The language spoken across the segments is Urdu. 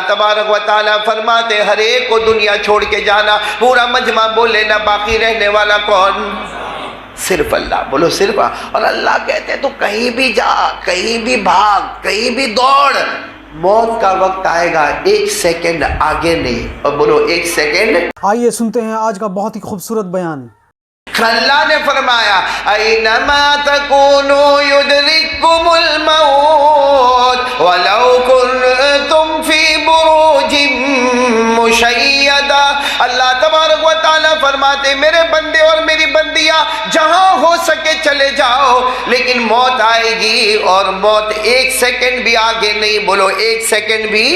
تبارک و تعالیٰ فرماتے ہر ایک کو دنیا چھوڑ کے جانا، پورا مجمع بولے نا باقی رہنے والا کون؟ صرف اللہ، بولو صرف۔ اور اللہ کہتے ہیں تو کہیں بھی جا، کہیں بھی بھاگ، کہیں بھی دوڑ، موت کا وقت آئے گا، ایک سیکنڈ آگے نہیں، اور بولو ایک سیکنڈ۔ آئیے سنتے ہیں آج کا بہت ہی خوبصورت بیان۔ اللہ نے فرمایا اینما تکونوا یدرککم الموت ولو کنتم فی بروج مشیدہ۔ اللہ تبارک و تعالیٰ فرماتے میرے بندے اور میری بندیاں جہاں ہو سکے چلے جاؤ، لیکن موت آئے گی، اور موت ایک سیکنڈ بھی آگے نہیں، بولو ایک سیکنڈ بھی۔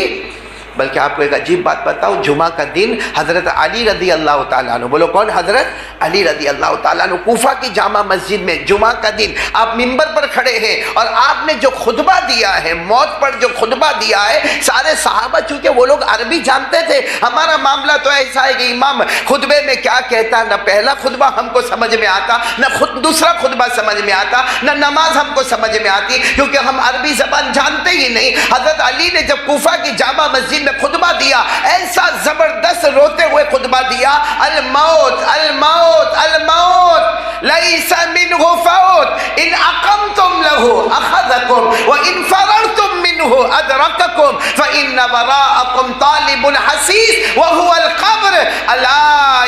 بلکہ آپ کو ایک عجیب بات بتاؤں، جمعہ کا دن حضرت علی رضی اللہ تعالیٰ عنہ، بولو کون؟ حضرت علی رضی اللہ تعالیٰ عنہ، کوفہ کی جامع مسجد میں جمعہ کا دن آپ منبر پر کھڑے ہیں، اور آپ نے جو خطبہ دیا ہے، موت پر جو خطبہ دیا ہے، سارے صحابہ چونکہ وہ لوگ عربی جانتے تھے، ہمارا معاملہ تو ایسا ہے کہ امام خطبے میں کیا کہتا، نہ پہلا خطبہ ہم کو سمجھ میں آتا، نہ دوسرا خطبہ سمجھ میں آتا، نہ نماز ہم کو سمجھ میں آتی، کیونکہ ہم عربی زبان جانتے ہی نہیں۔ حضرت علی نے جب کوفہ کی جامع مسجد خطبہ دیا، ایسا زبردست روتے ہوئے خطبہ دیا، الموت الموت الموت لیس منہ فوت ان اقمتم لہ اخذکم وان فررتم منہ ادرککم فان وراءکم طالب حسیس وہو القبر الا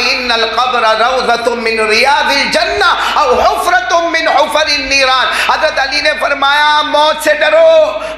ان القبر روضۃ من ریاض الجنہ او حفرۃ من حفر النیران۔ حضرت علی نے فرمایا موت سے ڈرو،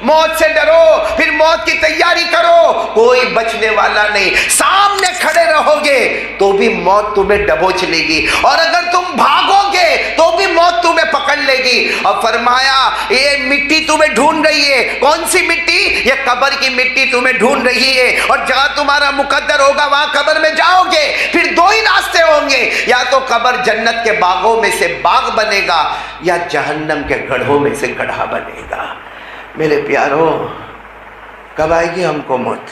موت سے ڈرو، پھر موت کی تیاری کرو، کوئی بچنے والا نہیں، سامنے کھڑے رہو گے تو بھی موت تمہیں دبوچ لے گی، اور اگر تم بھاگو گے تو بھی موت تمہیں پکڑ لے گی۔ اور فرمایا یہ مٹی تمہیں ڈھونڈ رہی ہے، کون سی مٹی؟ یہ قبر کی مٹی تمہیں ڈھونڈ رہی ہے، اور جہاں تمہارا مقدر ہوگا وہاں قبر میں جاؤ گے، پھر دو ہی راستے ہوں گے، یا تو قبر جنت کے باغوں میں سے باغ بنے گا، یا جہنم کے گڑھوں میں سے گڑھا بنے گا۔ میرے پیارو، کب آئے گی ہم کو موت؟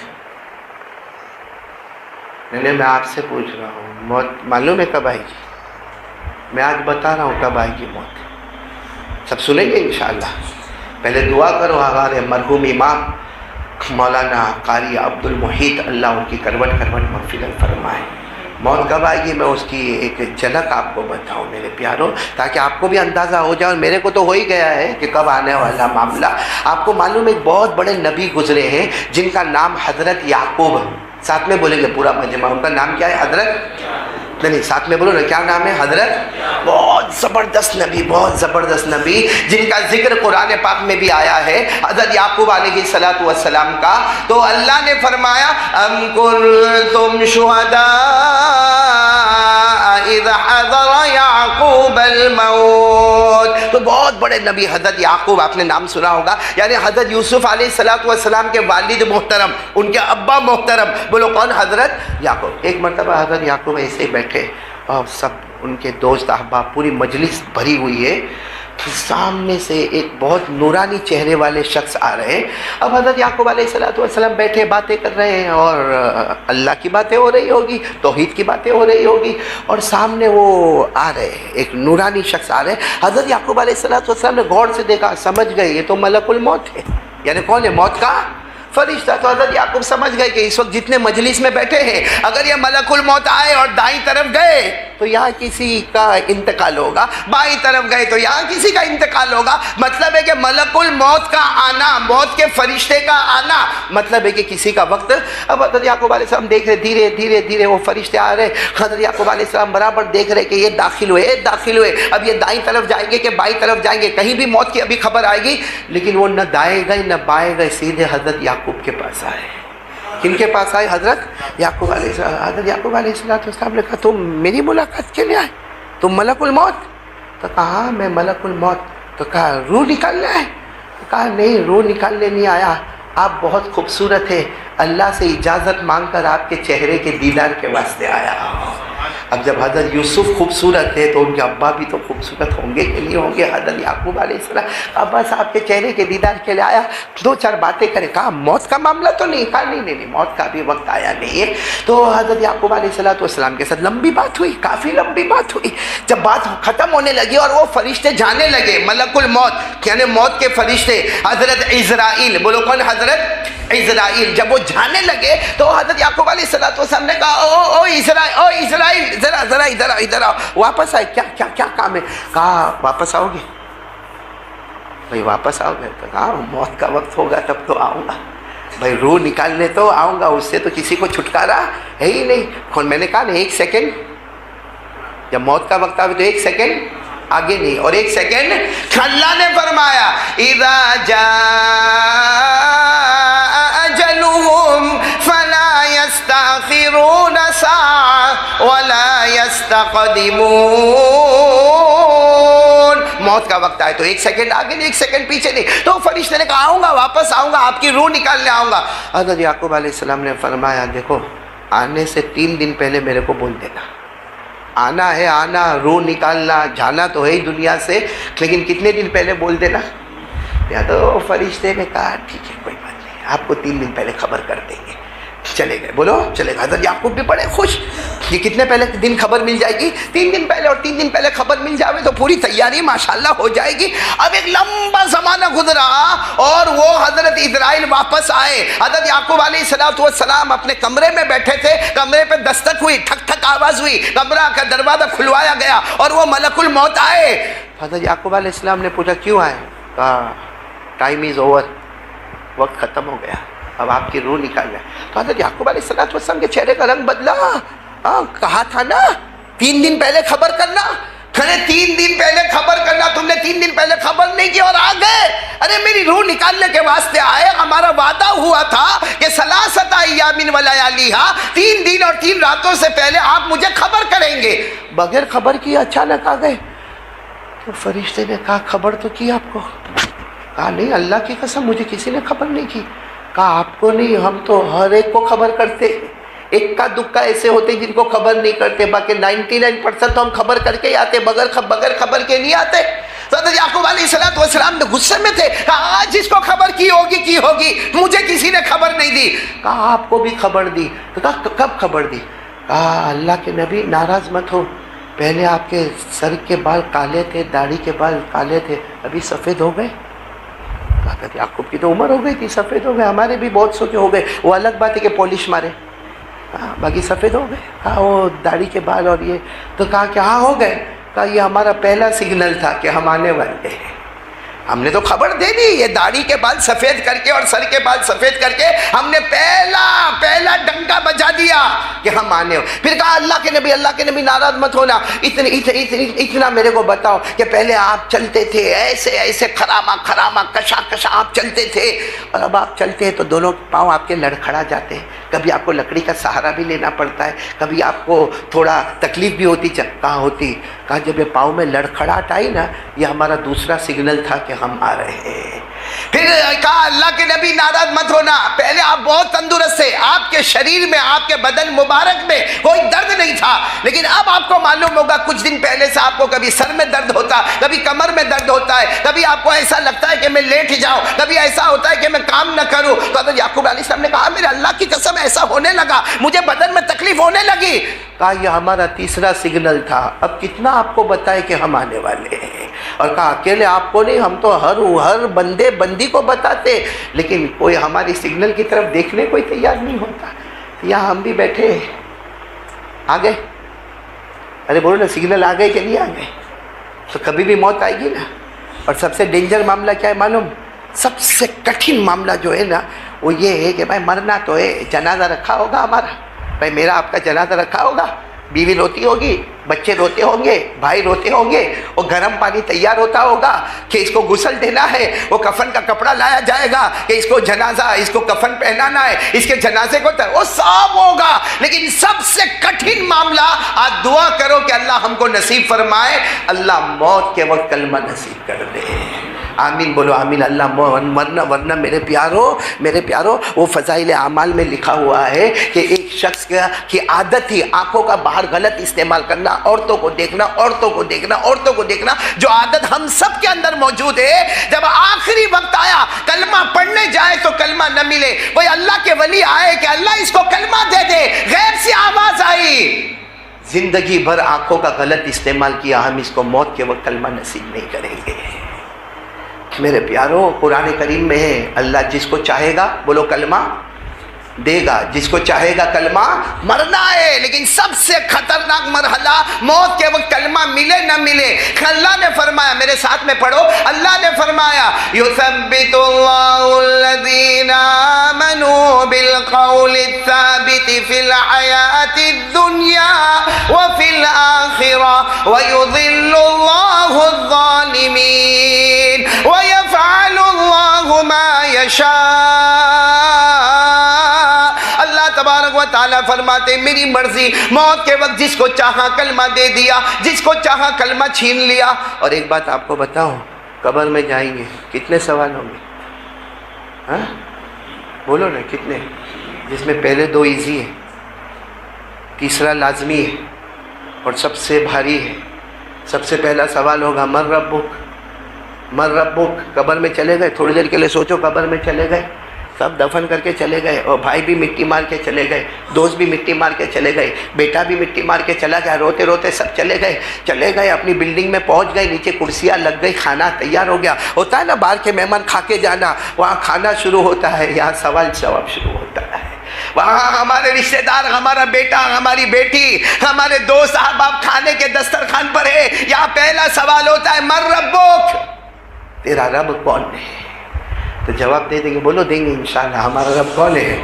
نہیں، میں آپ سے پوچھ رہا ہوں، موت معلوم ہے کب آئے گی؟ میں آج بتا رہا ہوں کب آئے گی موت، سب سنیں گے انشاءاللہ۔ پہلے دعا کرو ہمارے مرحوم امام مولانا قاری عبد المحیط، اللہ ان کی کروٹ کروٹ مغفرت فرمائے۔ موت کب آئے گی میں اس کی ایک جھلک آپ کو بتاؤں میرے پیاروں، تاکہ آپ کو بھی اندازہ ہو جائے، اور میرے کو تو ہو ہی گیا ہے کہ کب آنے والا معاملہ۔ آپ کو معلوم ہے ایک بہت بڑے نبی گزرے ہیں جن کا نام حضرت یعقوب، ساتھ میں بولیں گے پورا مجمع، ان کا نام کیا ہے؟ حضرت، نہیں ساتھ میں بولو نا، کیا نام ہے؟ حضرت، بہت زبردست نبی، بہت زبردست نبی جن کا ذکر قرآن پاک میں بھی آیا ہے، حضرت یعقوب علیہ السلام کا۔ تو اللہ نے فرمایا ام کنتم شہداء اذ حضر یعقوب الموت، تو بہت بڑے نبی حضرت یعقوب، آپ نے نام سنا ہوگا، یعنی حضرت یوسف علیہ السلام کے والد محترم، ان کے ابا محترم، بولو کون؟ حضرت یعقوب۔ ایک مرتبہ حضرت یعقوب ایسے ہی بیٹھے، اور سب ان کے دوست احباب، پوری مجلس بھری ہوئی ہے، سامنے سے ایک بہت نورانی چہرے والے شخص آ رہے ہیں۔ اب حضرت یعقوب علیہ السلام بیٹھے باتیں کر رہے ہیں، اور اللہ کی باتیں ہو رہی ہوگی، توحید کی باتیں ہو رہی ہوگی، اور سامنے وہ آ رہے ہیں، ایک نورانی شخص آ رہے ہیں۔ حضرت یعقوب علیہ السلام نے غور سے دیکھا، سمجھ گئے یہ تو ملک الموت ہے، یعنی کون ہے؟ موت کا فرشتہ۔ تو حضرت یعقوب سمجھ گئے کہ اس وقت جتنے مجلس میں بیٹھے ہیں، اگر یہ ملک الموت آئے اور دائیں طرف گئے تو یہاں کسی کا انتقال ہوگا، بائیں طرف گئے تو یہاں کسی کا انتقال ہوگا۔ مطلب ہے کہ ملک الموت کا آنا، موت کے فرشتے کا آنا، مطلب ہے کہ کسی کا وقت۔ اب حضرت یعقوب علیہ السلام دیکھ رہے، دھیرے دھیرے دھیرے وہ فرشتے آ رہے، حضرت یعقوب علیہ السلام برابر دیکھ رہے کہ یہ داخل ہوئے، یہ داخل ہوئے، اب یہ دائیں طرف جائیں گے کہ بائیں طرف جائیں گے، کہیں بھی موت کی ابھی خبر آئے گی، لیکن وہ نہ دائیں گئے نہ بائیں گئے، سیدھے حضرت یعقوب کے پاس آئے۔ کن کے پاس آئے؟ حضرت یعقوب علیہ السلام۔ حضرت یعقوب علیہ السلام نے کہا تم میری ملاقات کے لیے آئے؟ تم ملک الموت؟ تو کہا میں ملک الموت۔ تو کہا روح نکالنا ہے؟ تو کہا نہیں، روح نکالنے نہیں آیا، آپ بہت خوبصورت ہیں، اللہ سے اجازت مانگ کر آپ کے چہرے کے دیدار کے واسطے آیا۔ اب جب حضرت یوسف خوبصورت تھے تو ان کے ابا بھی تو خوبصورت ہوں گے کہ نہیں ہوں گے. حضرت یعقوب علیہ السلام ابا صاحب کے چہرے کے دیدار کے لیے آیا, دو چار باتیں کرے. کہا موت کا معاملہ تو نہیں؟ کہا نہیں موت کا بھی وقت آیا نہیں ہے. تو حضرت یعقوب علیہ السلام کے ساتھ لمبی بات ہوئی, کافی لمبی بات ہوئی. جب بات ختم ہونے لگی اور وہ فرشتے جانے لگے, ملک الموت یعنی موت کے فرشتے, حضرت عزرائیل, بولو کون؟ حضرت عزرائیل. جب وہ جانے لگے تو حضرت یعقوب علیہ السلام نے کہا او اسرائیل ذرا ادھر آؤ. واپس آئے. کیا کام ہے؟ کہا واپس آؤ گے بھائی؟ واپس آؤ گے؟ تو کہا موت کا وقت ہوگا تب تو آؤں گا بھائی, روح نکالنے تو آؤں گا, اس سے تو کسی کو چھٹکارا ہے ہی نہیں. میں نے کہا نا 1 سیکنڈ, جب موت کا وقت آئے تو 1 سیکنڈ آگے نہیں اور 1 سیکنڈ. اللہ نے فرمایا اذا جاء اجلهم فلا يستأخرون ساعة ولا يستقدمون. موت کا وقت آئے تو 1 سیکنڈ آگے نہیں 1 سیکنڈ پیچھے نہیں. تو فرشتے نے کہا آؤں گا, واپس آؤں گا, آپ کی روح نکالنے آؤں گا. حضرت یعقوب علیہ السلام نے فرمایا دیکھو آنے سے 3 دن پہلے میرے کو بول دینا. آنا ہے آنا, روح نکالنا, جانا تو ہے ہی دنیا سے, لیکن کتنے دن پہلے بول دینا. یا تو فرشتے نے کہا ٹھیک ہے کوئی بات نہیں, آپ کو 3 دن پہلے خبر کر دیں گے. چلے گئے. بولو چلے گئے. حضرت یعقوب بھی بڑے خوش. یہ کتنے پہلے دن خبر مل جائے گی؟ 3 دن پہلے. اور 3 دن پہلے خبر مل جاوے تو پوری تیاری ماشاءاللہ ہو جائے گی. اب ایک لمبا زمانہ گزرا اور وہ حضرت اسرائیل واپس آئے. حضرت یعقوب علیہ السلام اپنے کمرے میں بیٹھے تھے, کمرے پہ دستک ہوئی, ٹھک ٹھک آواز ہوئی, کمرہ کا دروازہ کھلوایا گیا اور وہ ملک الموت آئے. حضرت یعقوب علیہ السلام نے پوچھا کیوں آئے؟ کہا ٹائم از اوور, وقت ختم ہو گیا, اب آپ کی روح نکال جائے. تو حضرت یعقوب علیہ السلام کے چہرے کا رنگ بدلا. کہا تھا نا 3 دن پہلے خبر کرنا. 3 دن پہلے خبر کرنا, تم نے 3 دن پہلے خبر نہیں کی اور آ گئے. ارے میری روح نکالنے کے واسطے آئے. ہمارا وعدہ ہوا تھا کہ ثلاثۃ ایام ولیالیہا, 3 دن اور 3 راتوں سے پہلے آپ مجھے خبر کریں گے. بغیر خبر کیے اچانک آ گئے. تو فرشتے نے کہا خبر تو کی آپ کو؟ کہا نہیں اللہ کی قسم مجھے کسی نے خبر نہیں کی. کہا آپ کو نہیں, ہم تو ہر ایک کو خبر کرتے. ایک کا دکھا ایسے ہوتے جن کو خبر نہیں کرتے, باقی 99% تو ہم خبر کر کے ہی آتے, بغیر خبر کے نہیں آتے. حضرت یعقوب علیہ السلام نے غصے میں تھے. کہا آج جس کو خبر کی ہوگی, مجھے کسی نے خبر نہیں دی. کہا آپ کو بھی خبر دی. تو کہا کب خبر دی؟ کہا اللہ کے نبی ناراض مت ہو, پہلے آپ کے سر کے بال کالے تھے, داڑھی کے بال کالے تھے, ابھی سفید ہو گئے. حضرت یعقوب کی تو عمر ہو گئی تھی, سفید ہو گئے. ہمارے بھی بہت سو کے ہو گئے, وہ الگ بات ہے کہ پالش مارے, باقی سفید ہو گئے. کہا وہ داڑھی کے بال اور یہ, تو کہا کہ ہاں ہو گئے. کہا یہ ہمارا پہلا سگنل تھا کہ ہم آنے والے ہیں, ہم نے تو خبر دے دی. یہ داڑھی کے بال سفید کر کے اور سر کے بال سفید کر کے ہم نے پہلا ڈنکا بجا دیا کہ ہم آنے ہو. پھر کہا اللہ کے نبی ناراض مت ہونا, اتنا میرے کو بتاؤ کہ پہلے آپ چلتے تھے ایسے خراما کشا آپ چلتے تھے, اور اب آپ چلتے ہیں تو دونوں پاؤں آپ کے لڑکھڑا جاتے ہیں, کبھی آپ کو لکڑی کا سہارا بھی لینا پڑتا ہے, کبھی آپ کو تھوڑا تکلیف بھی ہوتی. کہاں ہوتی؟ کہا جب یہ پاؤں میں لڑکھڑاہٹ آئی نا, یہ ہمارا دوسرا سگنل تھا کہ ہم آ رہے ہیں. پھر کہا اللہ کے نبی ناراض مت ہونا, پہلے آپ بہت تندرست تھے, آپ کے شریر میں آپ کے بدن مبارک میں کوئی درد نہیں تھا, لیکن اب آپ کو معلوم ہوگا کچھ دن پہلے سے آپ کو کبھی سر میں درد ہوتا, کبھی کمر میں درد ہوتا ہے, کبھی آپ کو ایسا لگتا ہے کہ میں لیٹ جاؤں, کبھی ایسا ہوتا ہے کہ میں کام نہ کروں. تو حضرت یعقوب علیہ السلام نے کہا میرے اللہ کی قسم ایسا ہونے لگا, مجھے بدن میں تکلیف ہونے لگی. کہا یہ ہمارا تیسرا سگنل تھا, اب کتنا آپ کو بتائے کہ ہم آنے والے ہیں. اور کہا اکیلے آپ کو نہیں, ہم تو ہر بندی کو بتاتے, لیکن کوئی ہماری سگنل کی طرف دیکھنے کوئی تیار نہیں ہوتا. یہاں ہم بھی بیٹھے آ گئے. ارے بولو نا سگنل آ گئے کہ نہیں آ گئے؟ تو کبھی بھی موت آئے گی نا. اور سب سے ڈینجر معاملہ کیا ہے معلوم؟ سب سے کٹھن معاملہ جو ہے نا وہ یہ ہے کہ بھائی مرنا تو ہے, جنازہ رکھا ہوگا ہمارا, بھائی میرا آپ کا جنازہ رکھا ہوگا, بیوی روتی ہوگی, بچے روتے ہوں گے, بھائی روتے ہوں گے, اور گرم پانی تیار ہوتا ہوگا کہ اس کو غسل دینا ہے, وہ کفن کا کپڑا لایا جائے گا کہ اس کو جنازہ, اس کو کفن پہنانا ہے, اس کے جنازے کو وہ سب ہوگا. لیکن سب سے کٹھن معاملہ, آج دعا کرو کہ اللہ ہم کو نصیب فرمائے, اللہ موت کے وقت کلمہ نصیب کر دے. آمین بولو آمین اللہ. ورنہ میرے پیارو وہ فضائل اعمال میں لکھا ہوا ہے کہ ایک شخص کی عادت تھی آنکھوں کا باہر غلط استعمال کرنا، عورتوں کو دیکھنا، جو عادت ہم سب کے اندر موجود ہے. جب آخری وقت آیا کلمہ پڑھنے جائے تو کلمہ نہ ملے، وہی اللہ کے ولی آئے کہ اللہ اس کو کلمہ دے دے، غیب سے آواز آئی. زندگی بھر آنکھوں کا غلط استعمال کیا، ہم اس کو موت کے وقت کلمہ نصیب نہیں کریں گے. میرے پیارو قرآن کریم میں ہے اللہ جس کو چاہے گا بولو کلمہ دے گا، جس کو چاہے گا کلمہ مرنا ہے. لیکن سب سے خطرناک مرحلہ موت کے وقت کلمہ ملے نہ ملے. اللہ نے فرمایا، میرے ساتھ میں پڑھو، اللہ نے فرمایا یثبت اللہ الذین آمنوا بالقول الثابت فی الحیاۃ الدنیا وفی الآخرہ ویضل اللہ الظالمین ویفعل اللہ ما یشاء. تبارک و تعالیٰ فرماتے میری مرضی، موت کے وقت جس کو چاہا کلمہ دے دیا، جس کو چاہا کلمہ چھین لیا. اور ایک بات آپ کو بتاؤں، قبر میں جائیں گے کتنے سوال ہوں گے؟ ہاں بولو نا کتنے؟ جس میں پہلے 2 ایزی ہیں، تیسرا لازمی ہے اور سب سے بھاری ہے. سب سے پہلا سوال ہوگا من ربک. قبر میں چلے گئے، تھوڑی دیر کے لیے سوچو، قبر میں چلے گئے، سب دفن کر کے چلے گئے، اور بھائی بھی مٹی مار کے چلے گئے، دوست بھی مٹی مار کے چلے گئے، بیٹا بھی مٹی مار کے چلا گیا، روتے روتے سب چلے گئے اپنی بلڈنگ میں پہنچ گئے، نیچے کرسیاں لگ گئی، کھانا تیار ہو گیا. ہوتا ہے نا باہر کے مہمان کھا کے جانا، وہاں کھانا شروع ہوتا ہے، یہاں سوال جواب شروع ہوتا ہے. وہاں ہمارے رشتہ دار، ہمارا بیٹا، ہماری بیٹی، ہمارے دوست احباب کھانے کے دسترخوان پر ہے. یہاں پہلا سوال ہوتا ہے من ربک، تیرا رب کون ہے؟ تو جواب دے دیں گے، بولو دیں گے انشاءاللہ. ہمارا رب کون ہے؟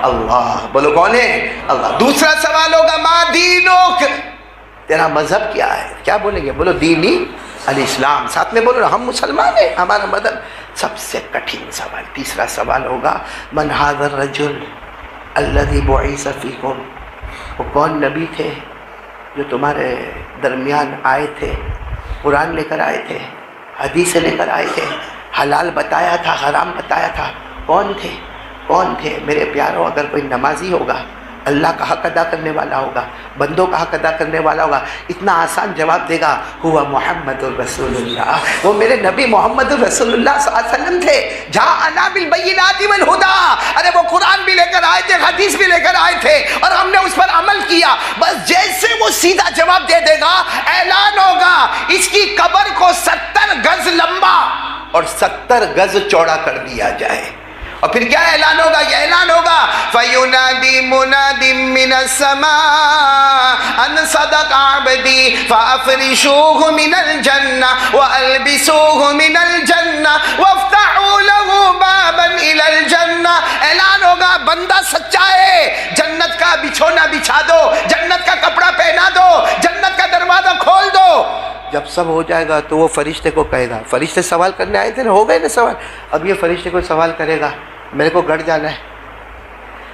اللہ. بولو کون ہے؟ اللہ. دوسرا سوال ہوگا ما دینک، تیرا مذہب کیا ہے؟ کیا بولیں گے؟ بولو دینی الاسلام. ساتھ میں بولو ہم مسلمان ہیں، ہمارا مذہب. سب سے کٹھن سوال تیسرا سوال ہوگا من ھذا الرجل الذی بعث فیکم، وہ کون نبی تھے جو تمہارے درمیان آئے تھے، قرآن لے کر آئے تھے، حدیثیں لے کر آئے تھے، حلال بتایا تھا، حرام بتایا تھا، کون تھے؟ میرے پیاروں اگر کوئی نمازی ہوگا، اللہ کا حق ادا کرنے والا ہوگا، بندوں کا حق ادا کرنے والا ہوگا، اتنا آسان جواب دے گا ہوا محمد الرسول اللہ، وہ میرے نبی محمد الرسول اللہ صلی اللہ علیہ وسلم تھے. جاءنا بالبینات والہدی، ارے وہ قرآن بھی لے کر آئے تھے، حدیث بھی لے کر آئے تھے، اور ہم نے اس پر عمل کیا. بس جیسے وہ سیدھا جواب دے دے گا، اعلان ہوگا اس کی قبر کو 70 گز لمبا اور 70 گز چوڑا کر دیا جائے. اور پھر کیا اعلان ہوگا؟ یہ اعلان ہوگا فَيُنَادِي مُنَادٍ مِّنَ السَّمَاءِ أَنْ صَدَقَ عَبْدِي فَأَفْرِشُوهُ مِنَ الْجَنَّةِ وَأَلْبِسُوهُ مِنَ الْجَنَّةِ وَافْتَحُوا لَهُ بَابًا إِلَى الْجَنَّةِ. اعلان ہوگا بندہ سچا ہے، جنت کا بچھونا بچھا دو، جنت کا کپڑا پہنا دو، جنت کا دروازہ کھول دو. جب سب ہو جائے گا تو وہ فرشتے کو کہے گا، فرشتے سوال کرنے آئے تھے نا، ہو گئے نا سوال، اب یہ فرشتے کو سوال کرے گا میرے کو گھر جانا ہے.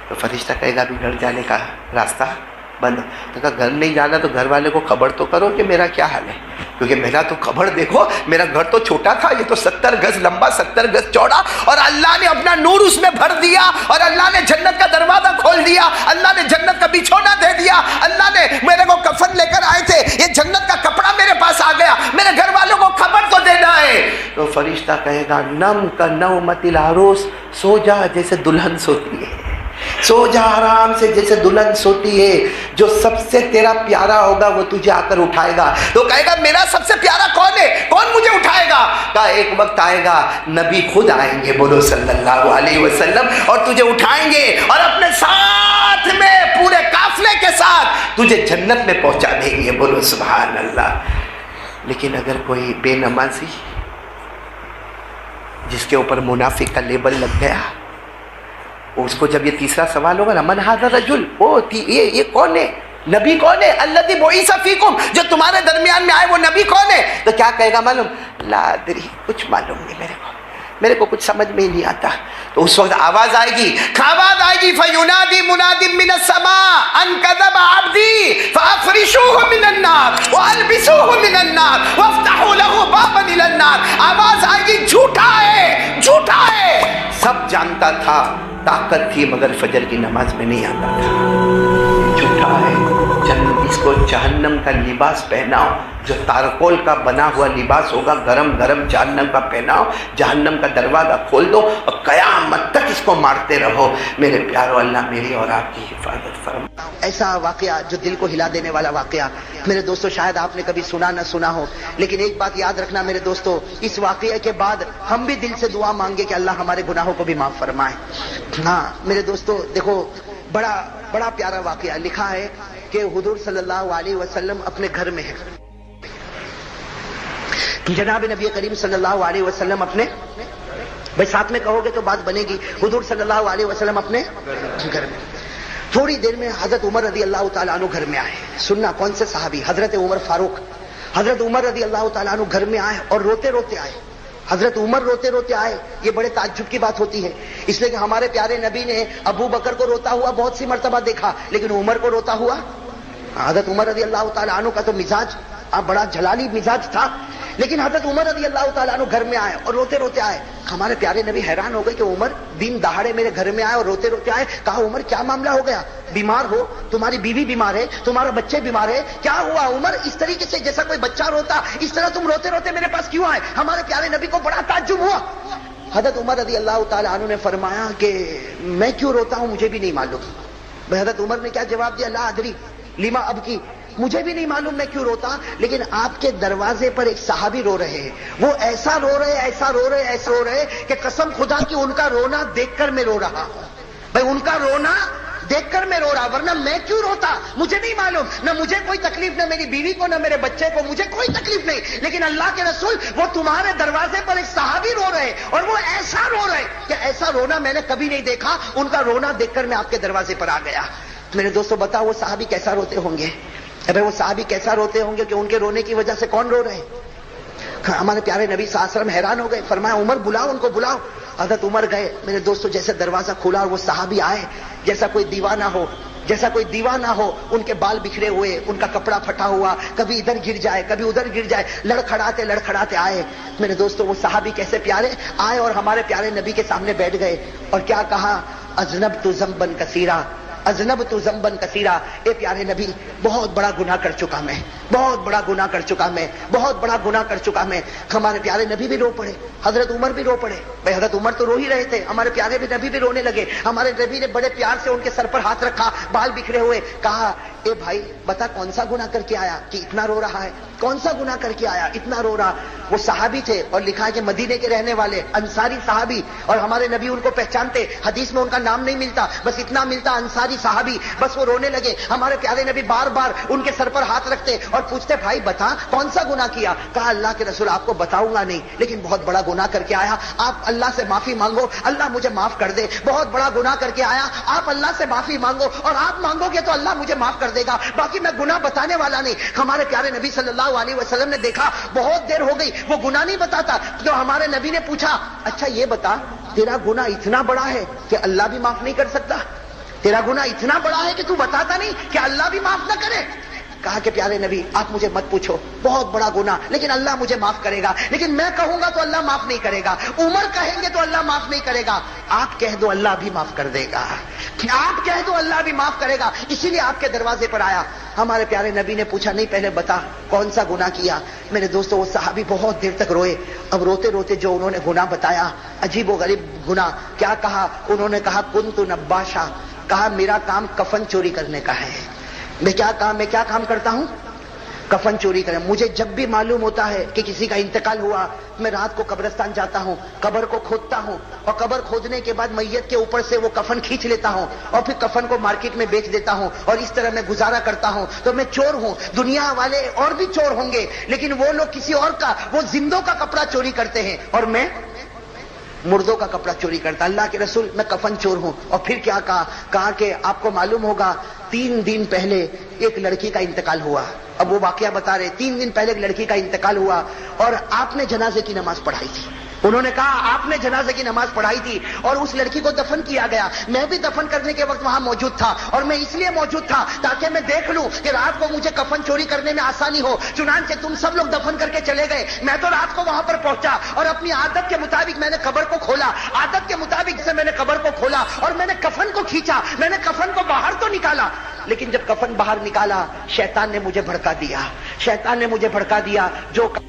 تو فرشتہ کہے گا بھی گھر جانے کا راستہ بند. تو کہا گھر نہیں جانا تو گھر والے کو خبر تو کرو کہ میرا کیا حال ہے، کیونکہ میرا تو خبر دیکھو، میرا گھر تو چھوٹا تھا، یہ تو 70 گز لمبا 70 گز چوڑا، اور اللہ نے اپنا نور اس میں بھر دیا، اور اللہ نے جنت کا دروازہ کھول دیا، اللہ نے جنت کا بچھونا دے دیا، اللہ نے میرے کو کفن لے کر آئے تھے، یہ جنت کا کپڑا میرے پاس آ گیا، میرے گھر والوں کو خبر تو دینا ہے. تو فرشتہ کہے گا نم کا نومت العروس، سو جا جیسے دلہن سوتی ہے، سو جا آرام سے جیسے دلہن سوتی ہے، جو سب سے تیرا پیارا ہوگا وہ تجھے آ کر اٹھائے گا. تو کہے گا میرا سب سے پیارا کون ہے، کون مجھے اٹھائے گا؟ کہا ایک وقت آئے گا نبی خود آئیں گے، بولو صلی اللہ علیہ وسلم، اور تجھے اٹھائیں گے اور اپنے ساتھ میں پورے قافلے کے ساتھ تجھے جنت میں پہنچا دیں گے، بولو سبحان اللہ. لیکن اگر کوئی بے نمازی جس کے اوپر منافق کا لیبل لگ گیا، اس کو جب یہ تیسرا سوال ہوگا نا من ھذا الرجل، یہ کون ہے، نبی کون ہے، الذی بعث فیکم، جو تمہارے درمیان میں آئے وہ نبی کون ہے؟ تو کیا کہے گا معلوم؟ لا ادری، کچھ معلوم نہیں میرے کو کچھ سمجھ میں ہی نہیں آتا. تو اس وقت آواز آئے گی فَيُنَادِي مناد من السماء ان كذب عبدي فافرشوه من النار والبسوه من النار وافتحوا له بابا الى النار. آواز آئے گی جھوٹا ہے جھوٹا ہے. سب جانتا تھا طاقت تھی مگر فجر کی نماز میں نہیں آتا تھا. جھوٹا ہے. اس کو جہنم کا لباس پہناؤ, جو تارکول کا بنا ہوا لباس ہوگا, گرم گرم جہنم کا پہناؤ, جہنم کا دروازہ کھول دو اور قیامت تک اس کو مارتے رہو. میرے پیارو, اللہ میری اور آپ کی حفاظت فرمائے. ایسا واقعہ جو دل کو ہلا دینے والا واقعہ میرے دوستو, شاید آپ نے کبھی سنا نہ سنا ہو, لیکن ایک بات یاد رکھنا میرے دوستو, اس واقعے کے بعد ہم بھی دل سے دعا مانگے کہ اللہ ہمارے گناہوں کو بھی معاف فرمائے. ہاں میرے دوستو دیکھو, بڑا پیارا واقعہ لکھا ہے کہ حضور صلی اللہ علیہ وسلم اپنے گھر میں ہیں. جناب نبی کریم صلی اللہ علیہ وسلم اپنے, بھائی ساتھ میں کہو گے تو بات بنے گی, حضور صلی اللہ علیہ وسلم اپنے گھر میں. تھوڑی دیر میں حضرت عمر رضی اللہ تعالیٰ عنہ گھر میں آئے. سننا کون سے صحابی, حضرت عمر فاروق. حضرت عمر رضی اللہ تعالیٰ عنہ گھر میں آئے اور روتے روتے آئے. حضرت عمر روتے روتے آئے, یہ بڑے تعجب کی بات ہوتی ہے, اس لیے کہ ہمارے پیارے نبی نے ابو بکر کو روتا ہوا بہت سی مرتبہ دیکھا, لیکن عمر کو روتا ہوا. حضرت عمر رضی اللہ تعالیٰ عنہ کا تو مزاج بڑا جلالی مزاج تھا, لیکن حضرت عمر رضی اللہ تعالیٰ عنہ گھر میں آئے اور روتے روتے آئے. ہمارے پیارے نبی حیران ہو گئے کہ عمر دن دہاڑے میرے گھر میں آئے اور روتے روتے آئے. کہا عمر کیا معاملہ ہو گیا, بیمار ہو, تمہاری بیوی بیمار ہے, تمہارا بچے بیمار ہے, کیا ہوا عمر؟ اس طریقے سے جیسا کوئی بچہ روتا, اس طرح تم روتے روتے میرے پاس کیوں آئے؟ ہمارے پیارے نبی کو بڑا تعجب ہوا. حضرت عمر رضی اللہ تعالیٰ عنہ نے فرمایا کہ میں کیوں روتا ہوں مجھے بھی نہیں معلوم. حضرت عمر نے کیا جواب دیا؟ لا ادری لما ابکی, مجھے بھی نہیں معلوم میں کیوں روتا, لیکن آپ کے دروازے پر ایک صحابی رو رہے ہیں, وہ ایسا رو رہے ایسا رو رہے ایسا رو رہے کہ قسم خدا کی ان کا رونا دیکھ کر میں رو رہا ہوں. بھائی ان کا رونا دیکھ کر میں رو رہا, ورنہ میں کیوں روتا مجھے نہیں معلوم. نہ مجھے کوئی تکلیف, نہ میری بیوی کو, نہ میرے بچے کو, مجھے کوئی تکلیف نہیں, لیکن اللہ کے رسول وہ تمہارے دروازے پر ایک صحابی رو رہے اور وہ ایسا رو رہے کہ ایسا رونا میں نے کبھی نہیں دیکھا. ان کا رونا دیکھ کر میں آپ کے دروازے پر آ گیا. میرے دوستو بتاؤ وہ صحابی کیسا روتے ہوں گے؟ ابھی وہ صحابی کیسا روتے ہوں گے کہ ان کے رونے کی وجہ سے کون رو رہے ہیں؟ ہمارے پیارے نبی صلی اللہ علیہ وسلم حیران ہو گئے, فرمایا عمر بلاؤ, ان کو بلاؤ. حضرت عمر گئے. میرے دوستو جیسے دروازہ کھلا اور وہ صحابی آئے, جیسا کوئی دیوانہ ہو, جیسا کوئی دیوانہ ہو, ان کے بال بکھرے ہوئے, ان کا کپڑا پھٹا ہوا, کبھی ادھر گر جائے کبھی ادھر گر جائے, لڑکھڑاتے آئے. میرے دوستو وہ صحابی کیسے پیارے آئے اور ہمارے پیارے نبی کے سامنے بیٹھ گئے اور کیا کہا؟ اذنبت ذنبا کثیرا, اذنبت ذنبا کثیرا. اے پیارے نبی بہت بڑا گناہ کر چکا میں, بہت بڑا گناہ کر چکا میں, بہت بڑا گناہ کر چکا میں. ہمارے پیارے نبی بھی رو پڑے, حضرت عمر بھی رو پڑے. بھائی حضرت عمر تو رو ہی رہے تھے, ہمارے پیارے نبی بھی رونے لگے. ہمارے نبی نے بڑے پیار سے ان کے سر پر ہاتھ رکھا, بال بکھرے ہوئے, کہا اے بھائی بتا کون سا گناہ کر کے آیا کہ اتنا رو رہا ہے؟ کون سا گناہ کر کے آیا اتنا رو رہا؟ وہ صحابی تھے اور لکھا ہے کہ مدینے کے رہنے والے انصاری صحابی, اور ہمارے نبی ان کو پہچانتے, حدیث میں ان کا نام نہیں ملتا, بس اتنا ملتا انصاری صحابی. بس وہ رونے لگے. ہمارے پیارے نبی بار بار ان کے سر پر ہاتھ رکھتے اور پوچھتے بھائی بتا کون سا گناہ کیا؟ کہا اللہ کے رسول آپ کو بتاؤں گا نہیں, لیکن بہت بڑا گناہ کر کے آیا, آپ اللہ سے معافی مانگو, اللہ مجھے معاف کر دے. بہت بڑا گناہ کر کے آیا, آپ اللہ سے معافی مانگو, اور آپ مانگو گے تو اللہ مجھے معاف کر دے گا, باقی میں گناہ بتانے والا نہیں. ہمارے پیارے نبی صلی اللہ علیہ وسلم نے دیکھا بہت دیر ہو گئی وہ گناہ نہیں بتاتا, تو ہمارے نبی نے پوچھا اچھا یہ بتا تیرا گناہ اتنا بڑا ہے کہ اللہ بھی معاف نہیں کر سکتا؟ تیرا گناہ اتنا بڑا ہے کہ تو بتاتا نہیں کہ اللہ بھی معاف نہ کرے؟ کہا کہ پیارے نبی آپ مجھے مت پوچھو, بہت بڑا گناہ, لیکن اللہ مجھے معاف کرے گا, لیکن میں کہوں گا تو اللہ معاف نہیں کرے گا, عمر کہیں گے تو اللہ معاف نہیں کرے گا, آپ کہہ دو اللہ بھی معاف کر دے گا, آپ کہہ دو اللہ بھی معاف کرے گا. اسی لیے آپ کے دروازے پر آیا. ہمارے پیارے نبی نے پوچھا نہیں پہلے بتا کون سا گناہ کیا؟ میرے دوستو وہ صحابی بہت دیر تک روئے. اب روتے روتے جو انہوں نے گناہ بتایا, عجیب و غریب گناہ, کیا کہا انہوں نے؟ کہا کنت نباشا, کہا میرا کام کفن چوری کرنے کا ہے. میں کیا کام کرتا ہوں؟ کفن چوری کریں. مجھے جب بھی معلوم ہوتا ہے کہ کسی کا انتقال ہوا, میں رات کو قبرستان جاتا ہوں, قبر کو کھودتا ہوں, اور قبر کھودنے کے بعد میت کے اوپر سے وہ کفن کھینچ لیتا ہوں, اور پھر کفن کو مارکیٹ میں بیچ دیتا ہوں, اور اس طرح میں گزارا کرتا ہوں. تو میں چور ہوں. دنیا والے اور بھی چور ہوں گے, لیکن وہ لوگ کسی اور کا, وہ زندوں کا کپڑا چوری کرتے ہیں, اور میں مردوں کا کپڑا چوری کرتا. اللہ کے رسول میں کفن چور ہوں. اور پھر کیا کہا کہ آپ کو معلوم ہوگا 3 دن پہلے ایک لڑکی کا انتقال ہوا. اب وہ واقعہ بتا رہے, 3 دن پہلے ایک لڑکی کا انتقال ہوا اور آپ نے جنازے کی نماز پڑھائی تھی. انہوں نے کہا آپ نے جنازے کی نماز پڑھائی تھی اور اس لڑکی کو دفن کیا گیا، میں بھی دفن کرنے کے وقت وہاں موجود تھا، اور میں اس لیے موجود تھا تاکہ میں دیکھ لوں کہ رات کو مجھے کفن چوری کرنے میں آسانی ہو، چنانچہ تم سب لوگ دفن کر کے چلے گئے، میں تو رات کو وہاں پر پہنچا اور اپنی عادت کے مطابق میں نے قبر کو کھولا، عادت کے مطابق سے میں نے قبر کو کھولا اور میں نے کفن کو کھینچا، میں نے کفن کو باہر تو نکالا، لیکن جب کفن باہر نکالا شیطان نے مجھے بھڑکا دیا، شیطان نے مجھے بھڑکا دیا، جو کل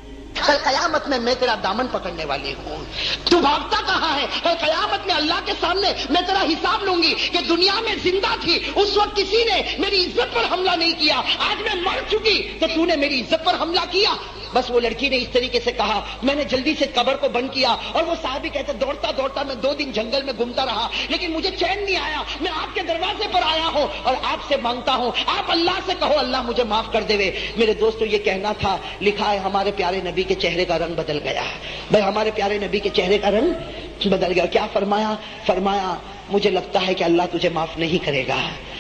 قیامت میں تیرا دامن پکڑنے والی ہوں، تو بھاگتا کہاں ہے؟ کل قیامت میں اللہ کے سامنے میں تیرا حساب لوں گی کہ دنیا میں زندہ تھی اس وقت کسی نے میری عزت پر حملہ نہیں کیا، آج میں مر چکی تو نے میری عزت پر حملہ کیا۔ بس وہ لڑکی نے اس طریقے سے کہا، میں نے جلدی سے قبر کو بند کیا، اور وہ صحابی کہتے دوڑتا دوڑتا میں 2 دن جنگل میں گھومتا رہا، لیکن مجھے چین نہیں آیا، میں آپ کے دروازے پر آیا ہوں اور آپ سے مانگتا ہوں، آپ اللہ سے کہو اللہ مجھے معاف کر دے۔ میرے دوستو یہ کہنا تھا، لکھا ہے ہمارے پیارے نبی کے چہرے کا رنگ بدل گیا، بھائی ہمارے پیارے نبی کے چہرے کا رنگ بدل گیا۔ کیا فرمایا؟ فرمایا مجھے لگتا ہے کہ اللہ تجھے معاف نہیں کرے گا۔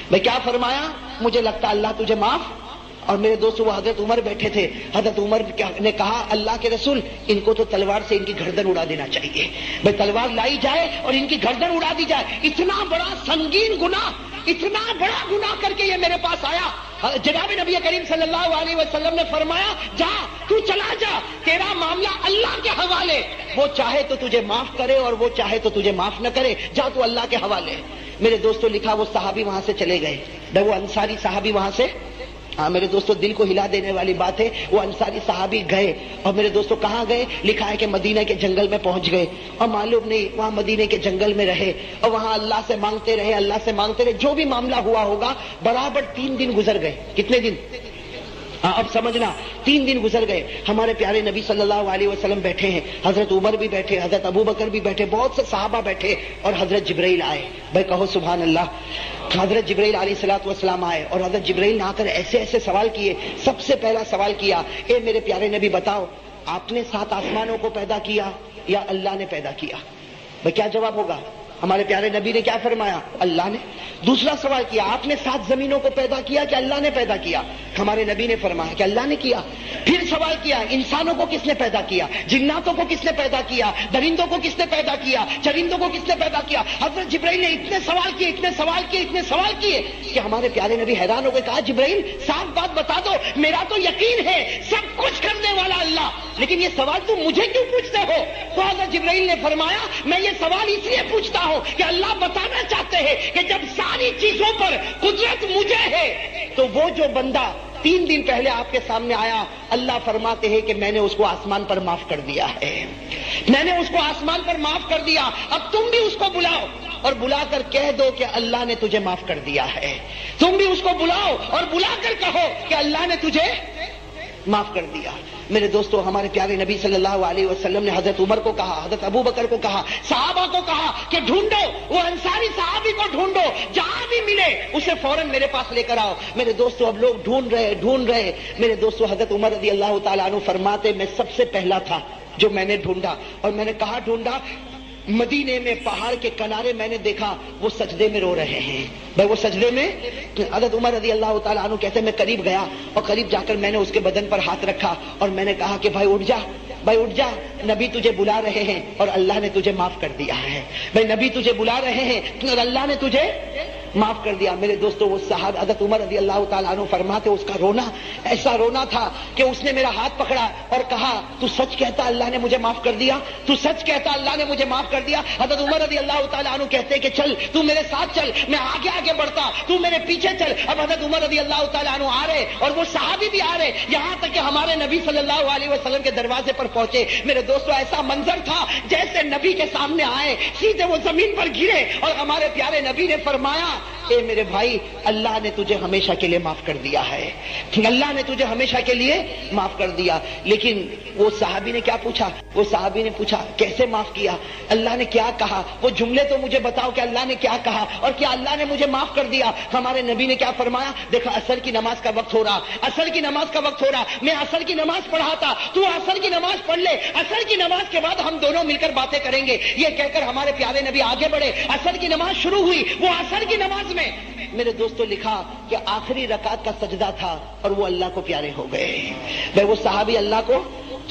بھائی کیا فرمایا؟ مجھے لگتا ہے اللہ تجھے معاف۔ اور میرے دوستو وہ حضرت عمر بیٹھے تھے، حضرت عمر نے کہا اللہ کے رسول ان کو تو تلوار سے ان کی گردن اڑا دینا چاہیے، بھائی تلوار لائی جائے اور ان کی گردن اڑا دی جائے، اتنا بڑا سنگین گناہ، اتنا بڑا گناہ کر کے یہ میرے پاس آیا۔ جناب نبی کریم صلی اللہ علیہ وسلم نے فرمایا جا تو چلا جا، تیرا معاملہ اللہ کے حوالے، وہ چاہے تو تجھے معاف کرے اور وہ چاہے تو تجھے معاف نہ کرے، جا تو اللہ کے حوالے۔ میرے دوستو لکھا وہ صحابی وہاں سے چلے گئے، وہ انصاری صحابی وہاں سے، ہاں میرے دوستو دل کو ہلا دینے والی بات ہے، وہ انصاری صحابی گئے اور میرے دوستو کہاں گئے؟ لکھا ہے کہ مدینہ کے جنگل میں پہنچ گئے اور معلوم نہیں وہاں مدینہ کے جنگل میں رہے اور وہاں اللہ سے مانگتے رہے، اللہ سے مانگتے رہے، جو بھی معاملہ ہوا ہوگا برابر 3 دن گزر گئے۔ کتنے دن؟ ہاں اب سمجھنا، 3 دن گزر گئے۔ ہمارے پیارے نبی صلی اللہ علیہ وسلم بیٹھے ہیں، حضرت عمر بھی بیٹھے، حضرت ابو بکر بھی بیٹھے، بہت سے صحابہ بیٹھے اور حضرت جبرائیل آئے۔ بھائی کہو سبحان اللہ۔ حضرت جبرائیل علیہ الصلوۃ والسلام آئے اور حضرت جبرائیل نے آ کر ایسے ایسے سوال کیے۔ سب سے پہلا سوال کیا، اے میرے پیارے نبی بتاؤ آپ نے 7 آسمانوں کو پیدا کیا یا اللہ نے پیدا کیا؟ بھائی کیا جواب ہوگا؟ ہمارے پیارے نبی نے کیا فرمایا؟ اللہ نے۔ دوسرا سوال کیا، آپ نے 7 زمینوں کو پیدا کیا کہ اللہ نے پیدا کیا؟ ہمارے نبی نے فرمایا کہ اللہ نے کیا۔ پھر سوال کیا، انسانوں کو کس نے پیدا کیا؟ جناتوں کو کس نے پیدا کیا؟ درندوں کو کس نے پیدا کیا؟ چرندوں کو کس نے پیدا کیا؟ حضرت جبرائیل نے اتنے سوال کیے، اتنے سوال کیے، اتنے سوال کیے کہ ہمارے پیارے نبی حیران ہو گئے، کہا جبرائیل صاف بات بتا دو، میرا تو یقین ہے سب کچھ کرنے والا اللہ، لیکن یہ سوال تم مجھے کیوں پوچھتے ہو؟ تو حضرت جبرائیل نے فرمایا میں یہ سوال اس لیے پوچھتا ہوں کہ اللہ بتانا چاہتے ہیں کہ جب ساری چیزوں پر قدرت مجھے ہے تو وہ جو بندہ 3 دن پہلے آپ کے سامنے آیا، اللہ فرماتے ہیں کہ میں نے اس کو آسمان پر معاف کر دیا ہے، میں نے اس کو آسمان پر معاف کر دیا، اب تم بھی اس کو بلاؤ اور بلا کر کہہ دو کہ اللہ نے تجھے معاف کر دیا ہے۔ تم بھی اس کو بلاؤ اور بلا کر کہو کہ اللہ نے تجھے معاف کر دیا۔ میرے دوستو ہمارے پیارے نبی صلی اللہ علیہ وسلم نے حضرت عمر کو کہا، حضرت ابو بکر کو کہا، صحابہ کو کہا کہ ڈھونڈو وہ انصاری صحابی کو، ڈھونڈو جہاں بھی ملے اسے فوراً میرے پاس لے کر آؤ۔ میرے دوستو اب لوگ ڈھونڈ رہے۔ میرے دوستو حضرت عمر رضی اللہ تعالیٰ عنہ فرماتے میں سب سے پہلا تھا جو میں نے ڈھونڈا، اور میں نے کہا ڈھونڈا؟ مدینے میں پہاڑ کے کنارے میں نے دیکھا وہ سجدے میں رو رہے ہیں۔ بھائی وہ سجدے میں، حضرت عمر رضی اللہ تعالیٰ عنہ کہتے میں قریب گیا اور قریب جا کر میں نے اس کے بدن پر ہاتھ رکھا اور میں نے کہا کہ بھائی اٹھ جا، بھائی اٹھ جا، نبی تجھے بلا رہے ہیں اور اللہ نے تجھے معاف کر دیا ہے۔ بھائی نبی تجھے بلا رہے ہیں اور اللہ نے تجھے معاف کر دیا۔ میرے دوستو وہ صحابہ حضرت عمر رضی اللہ تعالیٰ عنہ فرماتے اس کا رونا ایسا رونا تھا کہ اس نے میرا ہاتھ پکڑا اور کہا تو سچ کہتا اللہ نے مجھے معاف کر دیا؟ تو سچ کہتا اللہ نے مجھے معاف کر دیا؟ حضرت عمر رضی اللہ تعالیٰ عنہ کہتے کہ چل تو میرے ساتھ چل، میں آگے آگے بڑھتا، تو میرے پیچھے چل۔ اب حضرت عمر رضی اللہ تعالیٰ عنہ آ رہے اور وہ صحابی بھی آ رہے، یہاں تک کہ ہمارے نبی صلی اللہ علیہ وسلم کے دروازے پر پہنچے۔ میرے دوستو ایسا منظر تھا جیسے نبی کے سامنے آئے سیدھے وہ زمین پر گرے اور ہمارے پیارے نبی نے فرمایا اے میرے بھائی اللہ نے تجھے ہمیشہ کے لیے معاف کر دیا ہے، اللہ نے تجھے ہمیشہ کے لیے معاف کر دیا۔ لیکن وہ صحابی نے کیا پوچھا؟ وہ صحابی نے پوچھا کیسے معاف کیا؟ اللہ نے کیا کہا؟ وہ جملے تو مجھے بتاؤ کہ اللہ نے کیا کہا اور کیا اللہ نے مجھے معاف کر دیا؟ ہمارے نبی نے کیا فرمایا؟ دیکھا عصر کی نماز کا وقت ہو رہا، عصر کی نماز کا وقت ہو رہا، میں عصر کی نماز پڑھاتا، تو عصر کی نماز پڑھ لے، عصر کی نماز کے بعد ہم دونوں مل کر باتیں کریں گے۔ یہ کہہ کر ہمارے پیارے نبی آگے بڑھے، عصر کی نماز شروع ہوئی۔ وہ عصر کی نماز میں میرے دوستو لکھا کہ آخری رکعت کا سجدہ تھا اور وہ اللہ کو پیارے ہو گئے۔ بھائی وہ صحابی اللہ کو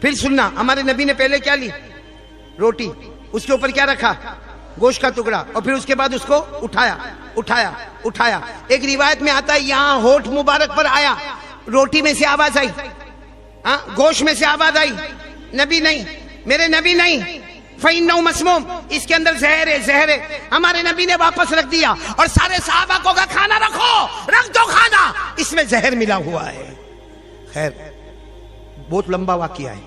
پھر سننا, ہمارے نبی نے پہلے کیا لی؟ روٹی, اس کے اوپر کیا رکھا؟ گوشت کا ٹکڑا, اور پھر اس کے بعد اس کو اٹھایا اٹھایا اٹھایا. ایک روایت میں آتا ہے یہاں ہونٹ مبارک پر آیا, روٹی میں سے آواز آئی, گوشت میں سے آواز آئی, نبی نہیں, میرے نبی نہیں, فَإِنَّهُ مَسْمُومٌ, اس کے اندر زہر ہے, زہر ہے. ہمارے نبی نے واپس رکھ دیا اور سارے صحابہ کو کہا کھانا رکھو, رکھ دو کھانا, اس میں زہر ملا ہوا ہے. خیر, بہت لمبا واقعہ ہے,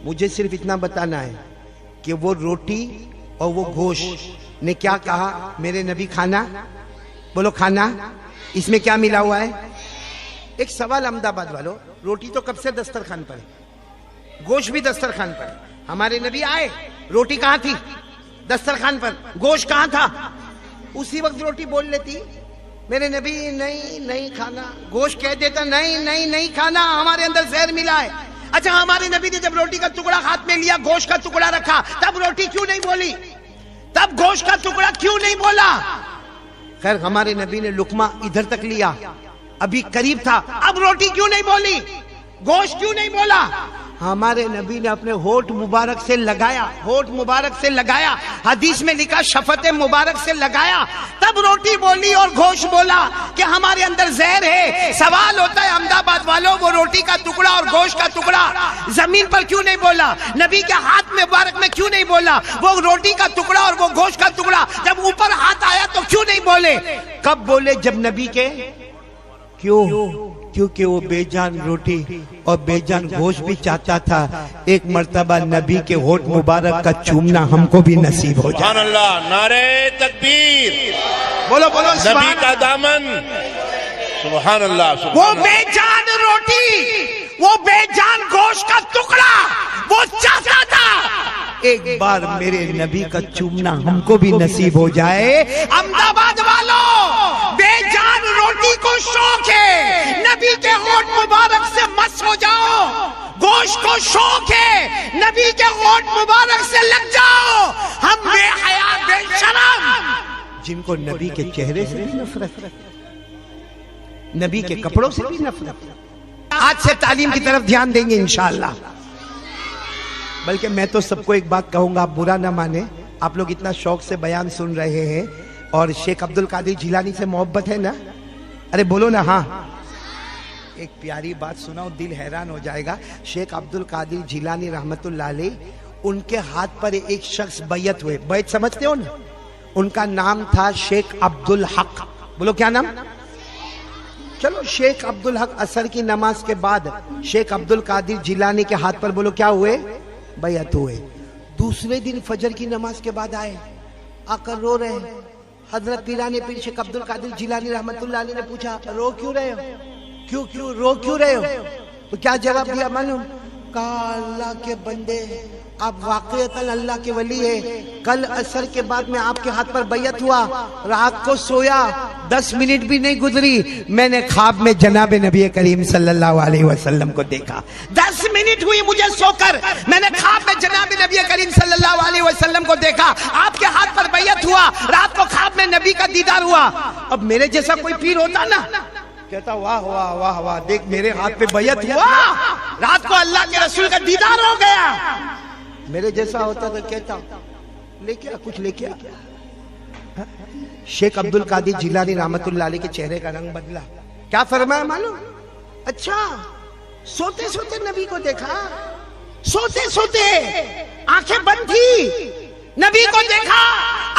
مجھے صرف اتنا بتانا ہے کہ وہ روٹی اور وہ گوشت نے کیا کہا؟ میرے نبی کھانا, بولو کھانا, اس میں کیا ملا ہوا ہے؟ ایک سوال احمد آباد والوں, روٹی تو کب سے دسترخوان پر ہے, گوشت بھی دسترخوان پر ہے. ہمارے نبی آئے, روٹی کہاں تھی؟ دسترخوان پر. گوشت کہاں تھا؟ اسی وقت روٹی بول لیتی میرے نبی نہیں نہیں کھانا, گوشت کہہ دیتا نہیں نہیں نہیں کھانا, ہمارے اندر زہر ملا ہے. اچھا, ہمارے نبی نے جب روٹی کا ٹکڑا ہاتھ میں لیا, گوشت کا ٹکڑا رکھا, تب روٹی کیوں نہیں بولی؟ تب گوشت کا ٹکڑا کیوں نہیں بولا؟ خیر, ہمارے نبی نے لقمہ ادھر تک لیا, ابھی قریب تھا, اب روٹی کیوں نہیں بولی؟ گوشت کیوں نہیں بولا؟ ہمارے نبی نے اپنے ہونٹ مبارک سے لگایا, ہونٹ مبارک سے لگایا, حدیث میں لکھا شفت مبارک سے لگایا, تب روٹی بولی اور گوشت بولا کہ ہمارے اندر زہر ہے. سوال ہوتا ہے احمد آباد والوں, وہ روٹی کا ٹکڑا اور گوشت کا ٹکڑا زمین پر کیوں نہیں بولا؟ نبی کے ہاتھ مبارک میں کیوں نہیں بولا؟ وہ روٹی کا ٹکڑا اور وہ گوشت کا ٹکڑا جب اوپر ہاتھ آیا تو کیوں نہیں بولے؟ کب بولے؟ جب نبی کے, کیوں؟ کیونکہ وہ بے جان روٹی اور بے جان گوشت بھی چاہتا تھا ایک مرتبہ نبی کے ہونٹ مبارک کا چومنا ہم کو بھی نصیب ہو جائے. سبحان اللہ, نعرہ تکبیر, بولو بولو نبی کا دامن, سبحان اللہ. وہ بے جان روٹی, وہ بے جان گوشت کا ٹکڑا وہ چاہتا تھا ایک بار میرے نبی کا چومنا ہم کو بھی نصیب ہو جائے. احمد آباد والوں, بے جان روٹی کو شوق ہے, نبی کے ہونٹ مبارک سے مس ہو جاؤ. گوشت کو شوق ہے, نبی کے ہونٹ مبارک سے لگ جاؤ. ہم بے حیا بے شرم, جن کو نبی کے چہرے سے بھی نفرت, نبی کے کپڑوں سے بھی نفرت, آج سے تعلیم کی طرف دھیان دیں گے انشاءاللہ. بلکہ میں تو سب کو ایک بات کہوں گا, آپ برا نہ مانے, آپ لوگ اتنا شوق سے بیان سن رہے ہیں اور شیخ عبد القادر جیلانی سے محبت ہے نا؟ ارے بولو نا ہاں. ایک پیاری بات سناؤ, دل حیران ہو جائے گا. شیخ عبد القادر جیلانی رحمت اللہ علیہ, ان کے ہاتھ پر ایک شخص بیعت ہوئے. بیعت سمجھتے ہو نا؟ ان کا نام تھا شیخ عبد الحق. بولو کیا نام؟ چلو, شیخ عبد الحق عصر کی نماز کے بعد شیخ عبد القادر جیلانی کے ہاتھ پر بولو کیا ہوئے؟ بیعت ہوئے. دوسرے دن فجر کی نماز کے بعد آئے, آ کر رو رہے. حضرت پیران پیر شیخ عبد القادر جیلانی رحمت اللہ علیہ نے پوچھا رو کیوں رہے ہو, کیوں رو کیوں رہے ہو؟ تو کیا جواب دیا معلوم؟ کہا اللہ کے بندے, آپ واقعتاً اللہ کے ولی ہے. کل عصر کے بعد میں آپ کے ہاتھ پر بیعت ہوا, رات کو سویا, 10 منٹ بھی نہیں گزری, میں نے خواب میں جناب نبی کریم صلی اللہ علیہ وسلم کو دیکھا. 10 منٹ ہوئی مجھے سو کر, میں نے خواب میں جناب نبی کریم صلی اللہ علیہ وسلم کو دیکھا, آپ کے ہاتھ پر بیعت ہوا, رات کو خواب میں نبی کا دیدار ہوا. اب میرے جیسا کوئی پیر ہوتا نا, کہتا واہ واہ واہ واہ, دیکھ میرے ہاتھ پہ بیعت ہوا, رات کو اللہ کے رسول کا دیدار ہو گیا. میرے جیسا ہوتا تو کہتا لے کے کچھ لے کے. شیخ عبد القادر جیلانی رحمت اللہ علیہ کے چہرے کا رنگ بدلا. کیا فرمایا معلوم؟ اچھا, سوتے سوتے نبی کو دیکھا, سوتے سوتے آنکھیں بند تھی, نبی کو دیکھا.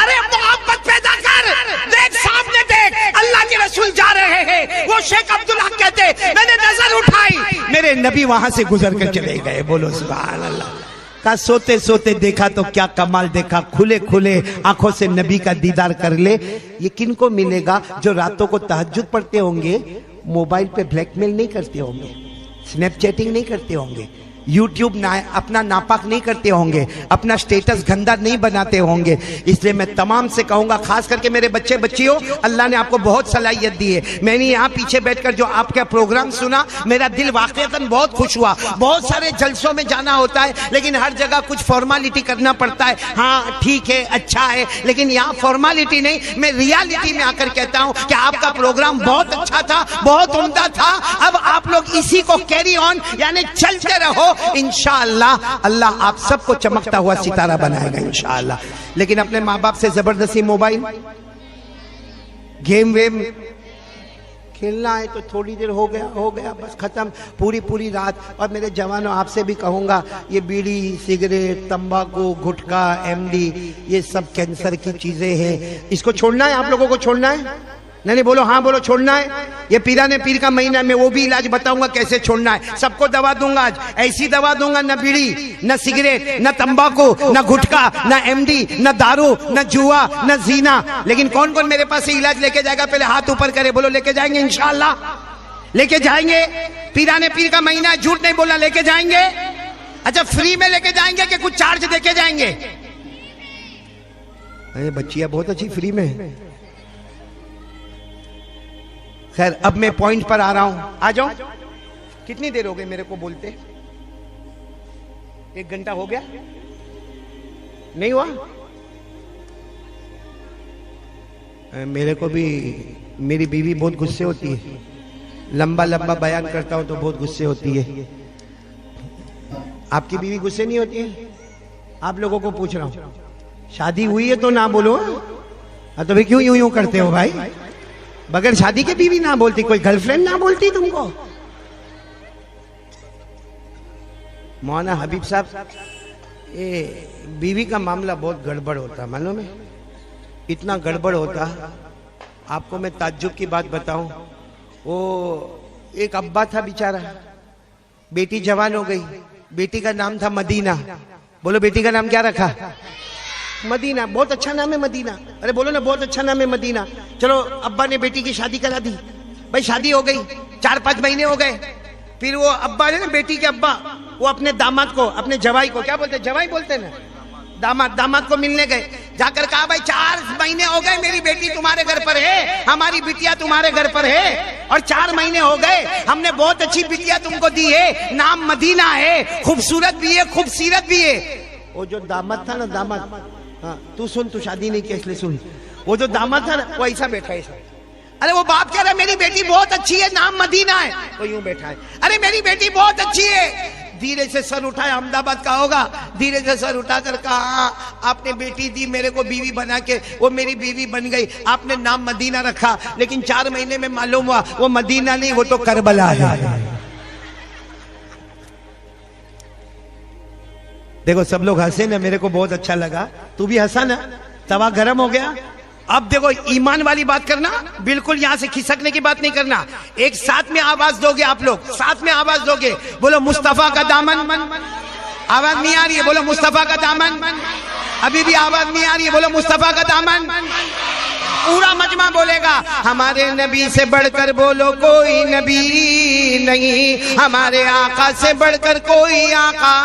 ارے محبت پیدا کر, دیکھ سامنے دیکھ, اللہ کے رسول جا رہے ہیں. وہ شیخ عبد الحق کہتے میں نے نظر اٹھائی, میرے نبی وہاں سے گزر کر چلے گئے. بولو سبحان اللہ. کہا سوتے سوتے دیکھا تو کیا کمال دیکھا, کھلے کھلے آنکھوں سے نبی کا دیدار کر لے. یہ کن کو ملے گا؟ جو راتوں کو تہجد پڑھتے ہوں گے, موبائل پہ بلیک میل نہیں کرتے ہوں گے, سنیپ چیٹنگ نہیں کرتے ہوں گے, یوٹیوب اپنا ناپاک نہیں کرتے ہوں گے, اپنا سٹیٹس گندا نہیں بناتے ہوں گے. اس لیے میں تمام سے کہوں گا, خاص کر کے میرے بچے بچیوں, اللہ نے آپ کو بہت صلاحیت دی ہے. میں نے یہاں پیچھے بیٹھ کر جو آپ کا پروگرام سنا, میرا دل واقعتاً بہت خوش ہوا. بہت سارے جلسوں میں جانا ہوتا ہے, لیکن ہر جگہ کچھ فارمالٹی کرنا پڑتا ہے. ہاں ٹھیک ہے, اچھا ہے, لیکن یہاں فارمالٹی نہیں, میں ریالٹی میں آ کر کہتا ہوں کہ آپ کا پروگرام بہت اچھا تھا, بہت عمدہ تھا. اب آپ لوگ اسی کو کیری آن یعنی چلتے رہو، انشاءاللہ اللہ آپ سب کو چمکتا ہوا ستارہ بنائے گا انشاءاللہ. لیکن اپنے ماں باپ سے زبردستی موبائل گیم ویم کھیلنا ہے تو تھوڑی دیر ہو گیا بس ختم، پوری رات. اور میرے جوانوں آپ سے بھی کہوں گا، یہ بیڑی، سگریٹ، تمباکو، گٹکا، ایم ڈی، یہ سب کینسر کی چیزیں ہیں. اس کو چھوڑنا ہے، آپ لوگوں کو چھوڑنا ہے؟ نہیں بولو ہاں بولو، چھوڑنا ہے. یہ پیران پیر کا مہینہ میں وہ بھی علاج بتاؤں گا کیسے چھوڑنا ہے. سب کو دوا دوں گا آج، ایسی دوا دوں گا، نہ بیڑی، نہ سگریٹ، نہ تمباکو، نہ گٹکا، نہ ایم ڈی، نہ دارو، نہ جوا، نہ زینا. لیکن کون کون میرے پاس سے علاج لے کے جائے گا؟ پہلے ہاتھ اوپر کرے، بولو لے کے جائیں گے انشاءاللہ. لے کے جائیں گے، پیران پیر کا مہینہ ہے، جھوٹ نہیں بولنا، لے کے جائیں گے. اچھا فری میں لے کے جائیں گے کہ کچھ چارج دے کے جائیں گے؟ بچیاں بہت اچھی فری میں. خیر اب میں پوائنٹ پر آ رہا ہوں، آ جاؤں. کتنی دیر ہو گئی میرے کو بولتے؟ 1 گھنٹہ ہو گیا؟ نہیں ہوا؟ میرے کو بھی میری بیوی بہت غصے ہوتی ہے، لمبا بیان کرتا ہوں تو بہت غصے ہوتی ہے. آپ کی بیوی غصے نہیں ہوتی ہے؟ آپ لوگوں کو پوچھ رہا ہوں، شادی ہوئی ہے تو نہ بولو. تو بھی کیوں یوں کرتے ہو بھائی؟ بغیر شادی کے بیوی نہ بولتی، کوئی گرل فرینڈ نہ بولتی تم کو؟ مولانا حبیب صاحب، یہ بیوی کا معاملہ بہت گڑبڑ ہوتا، معلوم ہے؟ اتنا گڑبڑ ہوتا. آپ کو میں تعجب کی بات بتاؤں، وہ ایک ابا تھا بیچارہ، بیٹی جوان ہو گئی، بیٹی کا نام تھا مدینہ. بولو بیٹی کا نام کیا رکھا؟ مدینہ. بہت اچھا نام ہے مدینہ. ارے بولو نا، بہت اچھا نام ہے مدینہ. چلو ابا نے بیٹی کی شادی کرا دی، بھائی شادی ہو گئی، 4-5 مہینے ہو گئے. پھر وہ ابا نے نا، بیٹی کے ابا، وہ اپنے داماد کو، اپنے جوائی کو، کیا بولتے، جوائی بولتے ہیں نا، داماد کو ملنے گئے. جا کر کہا بھائی 4 مہینے ہو گئے میری بیٹی تمہارے گھر پر ہے، ہماری بیٹیا تمہارے گھر پر ہے، اور 4 مہینے ہو گئے ہم نے بہت اچھی بیٹیا تم کو دی ہے، نام مدینہ ہے، خوبصورت بھی ہے، خوبصورت بھی ہے. وہ جو داماد تھا نا، داماد، ہاں تو سن، تو شادی نہیں کی اس لیے سن. وہ جو داماد تھا نا، وہ ایسا بیٹھا ہے. ارے وہ باپ کہہ رہا ہے میری بیٹی بہت اچھی ہے، نام مدینہ ہے. وہ یوں بیٹھا ہے، ارے میری بیٹی بہت اچھی ہے. دھیرے سے سر اٹھایا، احمد آباد کا ہوگا، دھیرے سے سر اٹھا کر کہا آپ نے بیٹی دی میرے کو بیوی بنا کے، وہ میری بیوی بن گئی، آپ نے نام مدینہ رکھا، لیکن 4 مہینے میں معلوم ہوا وہ مدینہ نہیں، وہ تو کربلا ہے. دیکھو سب لوگ ہنسے نا، میرے کو بہت اچھا لگا. تو بھی ہنسا نا، توا گرم ہو گیا. اب دیکھو ایمان والی بات کرنا، بالکل یہاں سے کھسکنے کی بات نہیں کرنا. ایک ساتھ میں آواز دو گے، آپ لوگ ساتھ میں آواز دو گے، بولو مصطفیٰ کا دامن. آواز نہیں آ رہی ہے، بولو مصطفیٰ کا دامن. ابھی بھی آواز نہیں آ رہی ہے، بولو مصطفیٰ کا دامن. پورا مجمع بولے گا، ہمارے نبی سے بڑھ کر بولو کوئی نبی نہیں، ہمارے آقا سے بڑھ کر کوئی آقا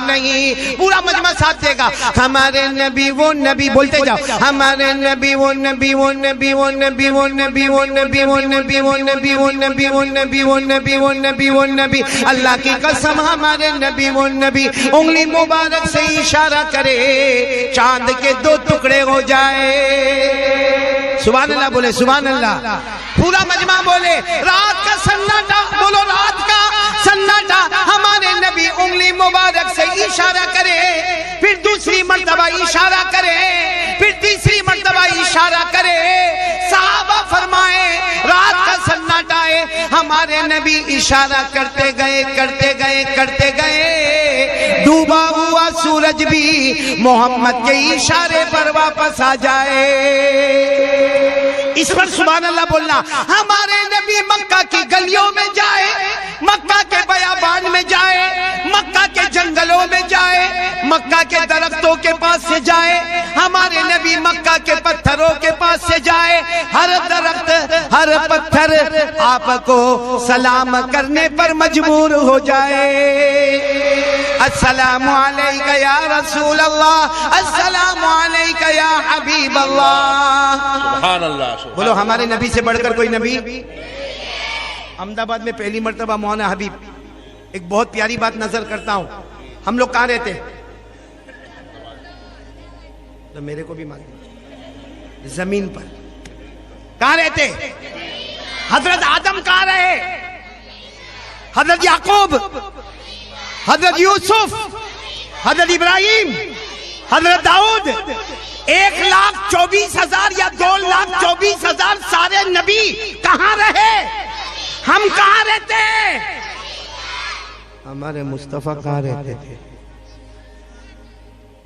نہیں. پورا مجمع ساتھ دے گا، ہمارے نبی وہ نبی، بولتے جاؤ، ہمارے نبی وہ نبی، وہ نبی، وہ نبی، وہ نبی، وہ نبی، وہ نبی، وہ نبی، وہ نبی، وہ نبی، وہ نبی، وہ نبی، وہ نبی. اللہ کی قسم ہمارے نبی وہ نبی. انگلی مبارک سے اشارہ کرے، چاند کے 2 ٹکڑے ہو جائے. سبحان اللہ بولے، سبحان اللہ. پورا مجمع بولے، رات کا سناٹا، بولو رات کا سناٹا. ہمارے نبی انگلی مبارک سے اشارہ کرے، پھر دوسری مرتبہ اشارہ کرے، پھر تیسری مرتبہ اشارہ کرے. صحابہ فرمائے رات کا سناٹا ہے، ہمارے نبی اشارہ کرتے گئے، کرتے گئے، کرتے گئے. ڈوبا ہوا سورج بھی محمد کے اشارے پر واپس آ جائے. اس پر سبحان اللہ بولنا. ہمارے نبی مکہ کی گلیوں میں جائے، مکہ کے بیابان میں جائے، مکہ کے جنگلوں میں جائے، مکہ کے درختوں کے پاس سے جائے، ہمارے نبی مکہ کے پتھروں کے پاس سے جائے. ہر درخت، ہر پتھر آپ کو سلام کرنے پر مجبور ہو جائے. السلام علیکہ یا رسول اللہ، السلام علیکہ یا حبیب اللہ. سبحان اللہ. بولو ہمارے نبی سے بڑھ کر کوئی نبی. احمد آباد میں پہلی مرتبہ مولانا حبیب، ایک بہت پیاری بات نظر کرتا ہوں. ہم لوگ کہاں رہتے؟ تو میرے کو بھی معلوم، زمین پر. کہاں رہتے؟ حضرت آدم کہاں رہے؟ حضرت یعقوب، حضرت یوسف، حضرت ابراہیم، حضرت داؤد، 1,24,000 یا 2,24,000 سارے نبی کہاں رہے؟ ہم کہاں رہتے ہیں؟ ہمارے مصطفیٰ کہاں رہتے تھے؟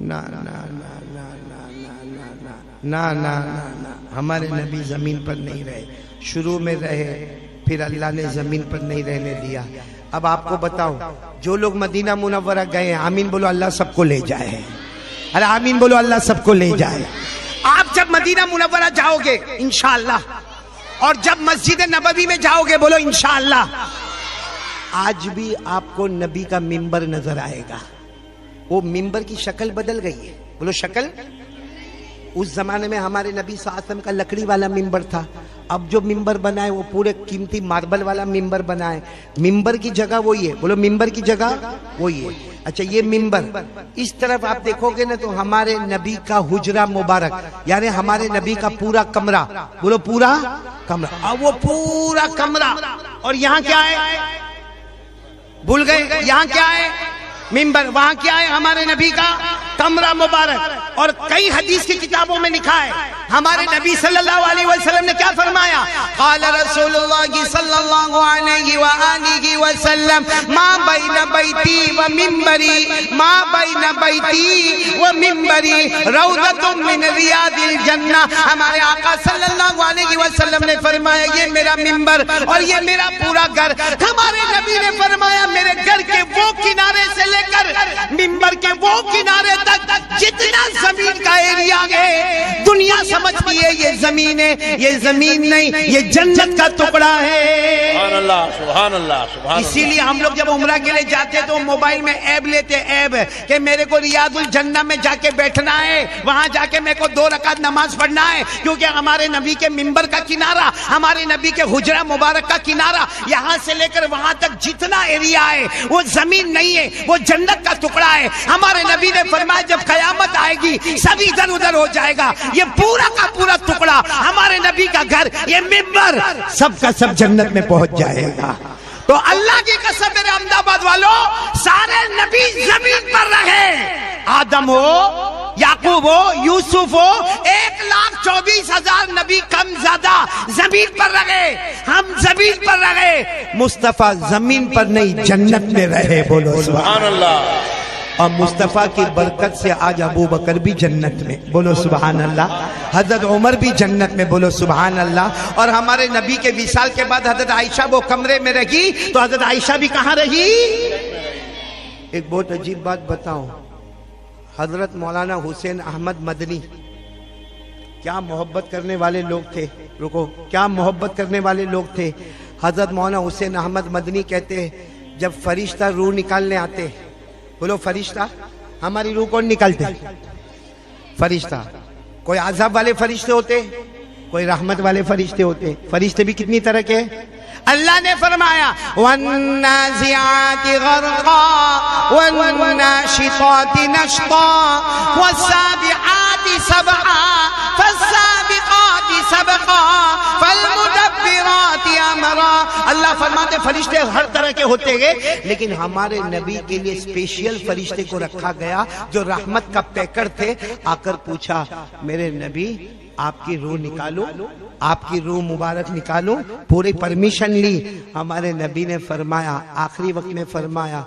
نا نا نا نا نا نا نا نا نا نا، ہمارے نبی زمین پر نہیں رہے، شروع میں رہے، پھر اللہ نے زمین پر نہیں رہنے دیا۔ اب آپ کو بتاؤ، جو لوگ مدینہ منورہ گئے، آمین بولو، اللہ سب کو لے جائے۔ ارے آمین بولو، اللہ سب کو لے جائے۔ آپ جب مدینہ منورہ جاؤ گے انشاءاللہ، اور جب مسجد نبوی میں جاؤ گے، بولو انشاءاللہ، آج بھی آپ کو نبی کا ممبر نظر آئے گا۔ وہ ممبر کی شکل بدل گئی ہے، بولو شکل۔ اس زمانے میں ہمارے نبی صلی اللہ علیہ وسلم کا لکڑی والا ممبر تھا، اب جو ممبر بنا ہے وہ پورے قیمتی ماربل والا ممبر بنا ہے۔ ممبر کی جگہ وہی ہے، بولو ممبر کی جگہ وہی ہے۔ اچھا، یہ ممبر اس طرف آپ دیکھو گے نا تو ہمارے نبی کا حجرہ مبارک، یعنی ہمارے نبی کا پورا کمرہ، بولو پورا کمرہ، اب وہ پورا کمرہ، اور یہاں کیا ہے؟ بھول گئے؟ یہاں کیا ہے؟ ممبر۔ وہاں کیا ہے؟ ہمارے نبی کا کمرہ مبارک۔ اور کئی حدیث کی کتابوں میں لکھا ہے، ہمارے نبی صلی اللہ علیہ وسلم نے کیا فرمایا؟ قال رسول اللہ صلی اللہ علیہ وآلہ وسلم ما بین بیتی و ممبری، ما بین بیتی و ممبری روضۃ من ریاض الجنہ۔ ہمارے آقا صلی اللہ علیہ وسلم نے فرمایا یہ میرا ممبر اور یہ میرا پورا گھر۔ ہمارے نبی نے فرمایا میرے گھر کے وہ کنارے سے لے کر ممبر کے وہ کنارے تک جتنا زمین کا ایریا ہے، دنیا سمجھتی ہے یہ زمین ہے، یہ زمین نہیں، یہ جنت کا ٹکڑا ہے۔ سبحان اللہ، سبحان اللہ، سبحان اللہ۔ اسی لیے ہم لوگ جب عمرہ کے لیے جاتے ہیں تو موبائل میں ایب لیتے، ایب کہ میرے کو ریاض الجنہ میں جا کے بیٹھنا ہے، وہاں جا کے میرے کو 2 رکعت نماز پڑھنا ہے، کیونکہ ہمارے نبی کے ممبر کا کنارہ، ہمارے نبی کے حجرہ مبارک کا کنارہ، یہاں سے لے کر وہاں تک جتنا ایریا ہے وہ زمین نہیں ہے، وہ جنت کا ٹکڑا ہے۔ ہمارے نبی نے فرمایا جب قیامت آئے گی سب ادھر ادھر ہو جائے گا، یہ پورا کا پورا ٹکڑا ہمارے نبی کا گھر، یہ ممبر سب کا سب جنت میں پہنچ جائے گا۔ تو اللہ کی قسم میرے احمد آباد والوں، سارے نبی زمین پر رہے، آدم ہو، یعقوب ہو، یوسف ہو، 1,24,000 نبی کم زیادہ زمین پر رہے، ہم زمین پر رہے، مصطفیٰ زمین پر نہیں جنت میں رہے، بولو سبحان اللہ۔ اور مصطفیٰ کی برکت سے آج ابو بکر بھی جنت میں، بولو سبحان اللہ، حضرت عمر بھی جنت میں، بولو سبحان اللہ۔ اور ہمارے نبی کے وصال کے بعد حضرت عائشہ وہ کمرے میں رہی تو حضرت عائشہ بھی کہاں رہی؟ ایک بہت عجیب بات بتاؤں، حضرت مولانا حسین احمد مدنی کیا محبت کرنے والے لوگ تھے، رکو، کیا محبت کرنے والے لوگ تھے۔ حضرت مولانا حسین احمد مدنی کہتے جب فرشتہ روح نکالنے آتے، بولو فرشتہ، ہماری روح کون نکالتے؟ فرشتہ۔ کوئی عذاب والے فرشتے ہوتے، کوئی رحمت والے فرشتے ہوتے۔ فرشتے بھی کتنی طرح کے؟ اللہ نے فرمایا وَالنَّازِعَاتِ غَرْقًا وَالنَّاشِطَاتِ نَشْطًا وَالسَّابِحَاتِ سَبْحًا فَالسَّابِقَاتِ سَبْقًا فَالْمُدَبِّرَاتِ أَمْرًا۔ اللہ فرماتے فرشتے ہر طرح کے ہوتے گئے، لیکن ہمارے نبی کے لیے اسپیشل فرشتے کو رکھا گیا جو رحمت کا پیکر تھے۔ آ کر پوچھا میرے نبی آپ کی روح نکالو، آپ کی روح مبارک نکالو، پوری پرمیشن لی۔ ہمارے نبی نے فرمایا، آخری وقت میں فرمایا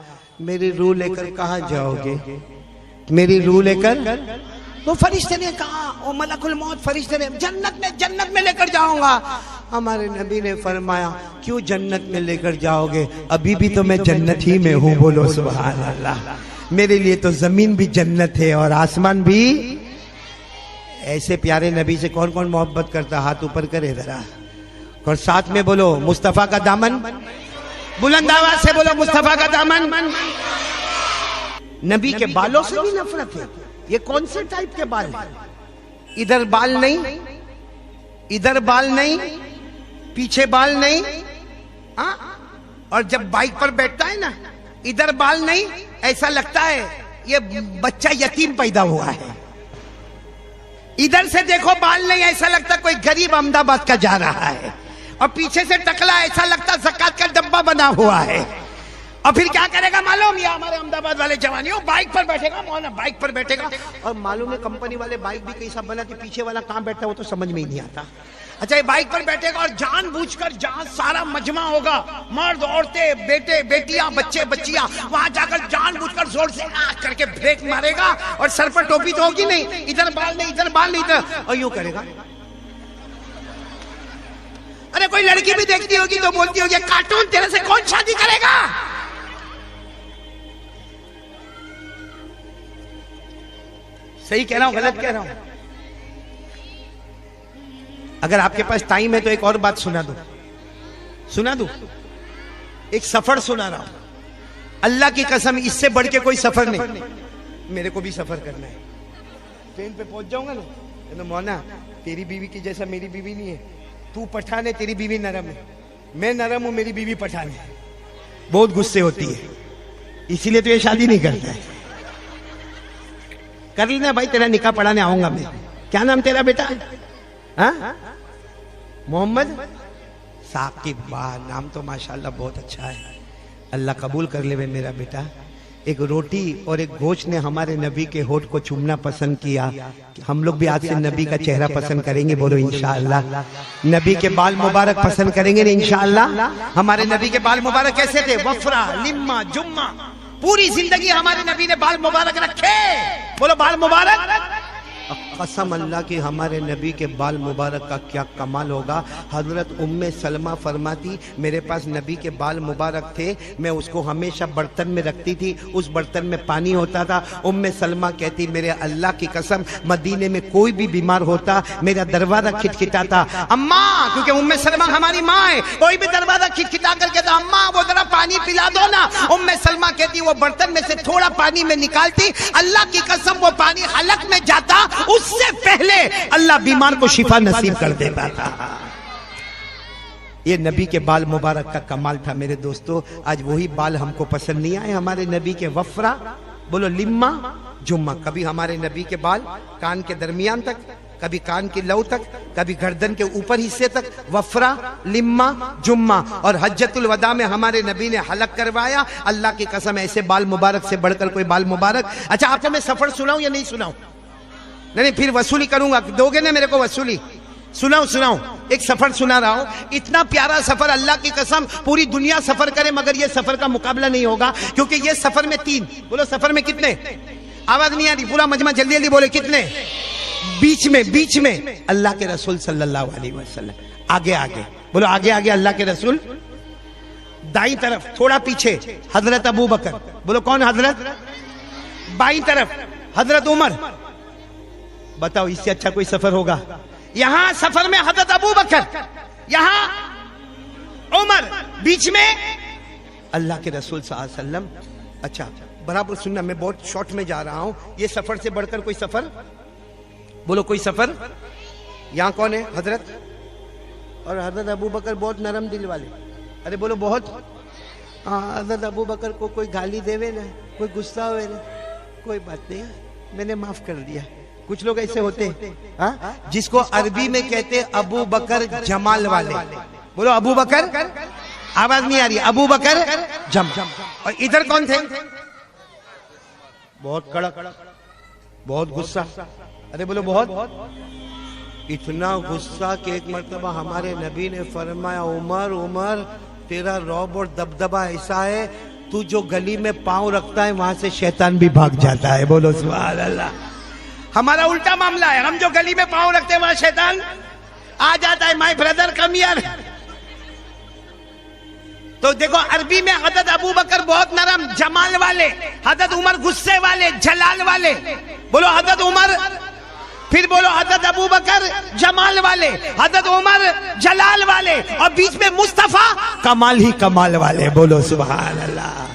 میری روح لے کر کہاں جاؤ گے؟ میری روح لے کر؟ تو فرشتے نے کہا، او ملک الموت فرشتے نے، جنت میں لے کر جاؤں گا۔ ہمارے نبی نے فرمایا کیوں جنت میں لے کر جاؤ گے؟ ابھی بھی تو میں جنت ہی میں ہوں، بولو سبحان اللہ۔ میرے لیے تو زمین بھی جنت ہے اور آسمان بھی۔ ایسے پیارے نبی سے کون کون محبت کرتا؟ ہاتھ اوپر کرے ذرا، اور ساتھ میں بولو مصطفیٰ کا دامن، بلند آواز سے بولو مصطفیٰ کا دامن۔ نبی کے بالوں سے بھی نفرت ہے۔ یہ کون سے ٹائپ کے بال ہیں؟ ادھر بال نہیں، ادھر بال نہیں، پیچھے بال نہیں، اور جب بائک پر بیٹھتا ہے نا ادھر بال نہیں، ایسا لگتا ہے یہ بچہ یتیم پیدا ہوا ہے۔ ادھر سے دیکھو بال نہیں، ایسا لگتا کوئی غریب احمد آباد کا جا رہا ہے، اور پیچھے سے ٹکلا ایسا لگتا زکات کا ڈبہ بنا ہوا ہے۔ اور پھر کیا کرے گا معلوم؟ یہ ہمارے احمدآباد والے جوانیوں بائک پر بیٹھے گا، مولانا بائک پر بیٹھے گا، اور معلوم ہے کمپنی والے بائک بھی کیسا بنا کہ پیچھے والا کہاں بیٹھا وہ تو سمجھ میں ہی نہیں آتا. اچھا یہ بائک پر بیٹھے گا اور جان بوجھ کر جہاں سارا مجمع ہوگا، مرد عورتیں بیٹے بیٹیاں بچے بچیاں، وہاں جا کر جان بوجھ کر زور سے آہ کر کے بریک مارے گا، اور سر پر ٹوپی تو ہوگی نہیں، ادھر بال نہیں ادھر بال نہیں ادھر، اور یوں کرے گا. ارے کوئی لڑکی بھی دیکھتی ہوگی تو بولتی ہوگی کارٹون تیرے سے کون شادی کرے گا؟ صحیح کہہ رہا ہوں غلط کہہ رہا ہوں؟ اگر آپ کے پاس ٹائم ہے تو ایک اور بات سنا دوں، ایک سفر سنا رہا ہوں. اللہ کی قسم اس سے بڑھ کے کوئی سفر نہیں. میرے کو بھی سفر کرنا ہے، ٹرین پہ پہنچ جاؤں گا نا، مولانا تیری بیوی کی جیسا میری بیوی نہیں ہے، تو پٹھان ہے تیری بیوی نرم ہے، میں نرم ہوں میری بیوی پٹھان ہے، بہت غصے ہوتی ہے، اسی لیے تو یہ شادی نہیں کرتا ہے. کر لینا بھائی، تیرا نکاح پڑھانے آؤں گا میں. کیا نام تیرا بیٹا؟ محمد ثاقب. واہ، نام تو ماشاءاللہ بہت اچھا ہے، اللہ قبول کر لے میرا بیٹا. ایک روٹی اور ایک گوشت نے ہمارے نبی کے ہونٹ کو چومنا پسند کیا. ہم لوگ بھی آج سے نبی کا چہرہ پسند کریں گے، بولو انشاءاللہ. نبی کے بال مبارک پسند کریں گے انشاءاللہ. ہمارے نبی کے بال مبارک کیسے تھے؟ وفرا، لما، جمہ. پوری زندگی ہمارے نبی نے بال مبارک رکھے، بولو بال مبارک. قسم اللہ کی ہمارے نبی کے بال مبارک کا کیا کمال ہوگا. حضرت ام سلمہ فرماتی میرے پاس نبی کے بال مبارک تھے، میں اس کو ہمیشہ برتن میں رکھتی تھی، اس برتن میں پانی ہوتا تھا. ام سلمہ کہتی میرے اللہ کی قسم مدینے میں کوئی بھی بیمار ہوتا میرا دروازہ کھٹکھٹاتا. اماں، کیونکہ ام سلمہ ہماری ماں ہے، کوئی بھی دروازہ کھٹکھٹا کر کہتا اماں وہ ذرا پانی پلا دو نا. ام سلمہ کہتی وہ برتن میں سے تھوڑا پانی میں نکالتی، اللہ کی قسم وہ پانی حلق میں جاتا، اس سے پہلے اللہ بیمار کو شفا نصیب کر دیتا تھا. یہ نبی کے بال مبارک کا کمال تھا میرے دوستو. آج وہی بال ہم کو پسند نہیں آئے. ہمارے نبی کے وفرا، بولو لما، جمہ. کبھی ہمارے نبی کے بال کان کے درمیان تک، کبھی کان کی لو تک، کبھی گردن کے اوپر حصے تک، وفرا، لما، جمہ. اور حجۃ الوداع میں ہمارے نبی نے حلق کروایا. اللہ کی قسم ایسے بال مبارک سے بڑھ کر کوئی بال مبارک. اچھا آپ کو میں سفر سناؤں یا نہیں سناؤں؟ نہیں پھر وصولی کروں گا، دو گے نا میرے کو وصولی؟ سناؤں. ایک سفر سنا رہا ہوں، اتنا پیارا سفر، اللہ کی قسم پوری دنیا سفر کرے مگر یہ سفر کا مقابلہ نہیں ہوگا. کیونکہ یہ سفر میں 3، بولو سفر میں کتنے؟ آواز نہیں آ رہی، پورا مجمع جلدی جلدی بولے کتنے؟ بیچ میں اللہ کے رسول صلی اللہ علیہ وسلم. آگے بولو آگے اللہ کے رسول. دائیں طرف تھوڑا پیچھے حضرت ابو بکر. بولو کون حضرت؟ بائیں طرف حضرت عمر. بتاؤ اس سے اچھا کوئی سفر ہوگا؟ یہاں سفر میں حضرت ابو بکر، یہاں عمر، بیچ میں اللہ کے رسول صلی اللہ علیہ وسلم. اچھا برابر سننا، میں بہت شارٹ میں جا رہا ہوں. یہ سفر سے بڑھ کر کوئی سفر؟ بولو کوئی سفر. یہاں کون ہے؟ حضرت. اور حضرت ابو بکر بہت نرم دل والے. ارے بولو بہت. حضرت ابو بکر کو کوئی گالی دے نا، کوئی غصہ ہوئے نا، کوئی بات نہیں، میں نے معاف کر دیا. کچھ لوگ ایسے ہوتے ہیں جس کو عربی میں کہتے ابو بکر جمال والے. بولو ابو بکر. آواز نہیں آ رہی. ابو بکر اور ادھر کون تھے؟ بہت کڑک، بہت غصہ. ارے بولو بہت. اتنا غصہ کہ ایک مرتبہ ہمارے نبی نے فرمایا عمر تیرا رعب اور دبدبہ ایسا ہے تو جو گلی میں پاؤں رکھتا ہے وہاں سے شیطان بھی بھاگ جاتا ہے. بولو سبحان اللہ. ہمارا الٹا معاملہ ہے، ہم جو گلی میں پاؤں رکھتے ہیں وہاں شیطان آ جاتا ہے. مائی بردر کم یار. تو دیکھو عربی میں حضرت ابو بکر بہت نرم جمال والے، حضرت عمر غصے والے جلال والے. بولو حضرت عمر. پھر بولو حضرت ابو بکر جمال والے، حضرت عمر جلال والے، اور بیچ میں مصطفیٰ کمال ہی کمال والے. بولو سبحان اللہ.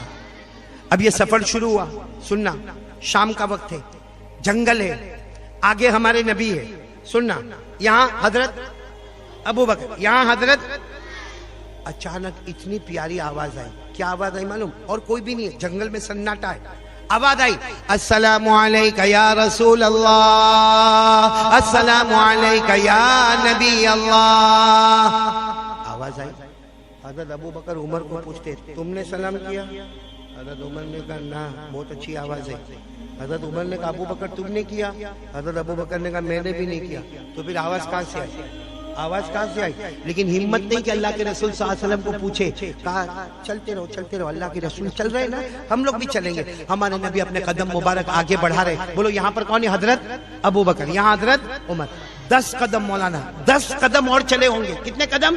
اب یہ سفر شروع ہوا. سننا، شام کا وقت ہے، جنگل ہے، آگے ہمارے نبی ہے. سننا، یہاں حضرت ابو بکر، یہاں حضرت. اچانک اتنی پیاری آواز آئی. کیا آواز آئی معلوم؟ اور کوئی بھی نہیں ہے، جنگل میں سناٹا ہے. آواز آئی السلام علیکہ یا رسول اللہ، السلام علیکہ یا نبی اللہ. آواز آئی. حضرت ابو بکر عمر کو پوچھتے تم نے سلام کیا؟ حضرت عمر نے کہا نہ، بہت اچھی آواز ہے۔ حضرت عمر نے کہا ابو بکر تم نے کیا؟ حضرت ابو بکر نے کہا میں نے بھی نہیں کیا۔ تو پھر آواز کہاں سے آئی؟ آواز کہاں سے آئی؟ لیکن ہمت نہیں کہ اللہ کے رسول صلی اللہ علیہ وسلم کو پوچھے، کہا چلتے رہو اللہ کے رسول چل رہے نا، ہم لوگ بھی چلیں گے۔ ہمارے نبی اپنے قدم مبارک آگے بڑھا رہے، بولو یہاں پر کون ہے؟ حضرت ابو بکر، یہاں حضرت عمر۔ 10 قدم مولانا، 10 قدم اور چلے ہوں گے۔ کتنے قدم؟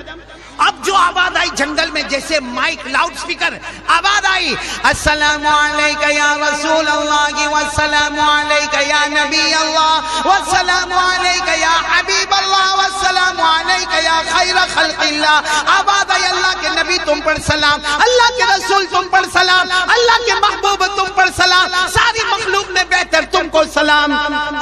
اب جو آواز آئی جنگل میں، جیسے مائک لاؤڈ سپیکر آواز آئی، السلام علیکہ یا رسول اللہ والسلام علیکہ یا نبی اللہ والسلام علیکہ یا حبیب اللہ والسلام علیکہ یا خیر خلق اللہ۔ آواز آئی اللہ کے نبی تم پر سلام، اللہ کے رسول تم پر سلام، اللہ کے محبوب تم پر سلام، ساری مخلوق میں بہتر تم کو سلام۔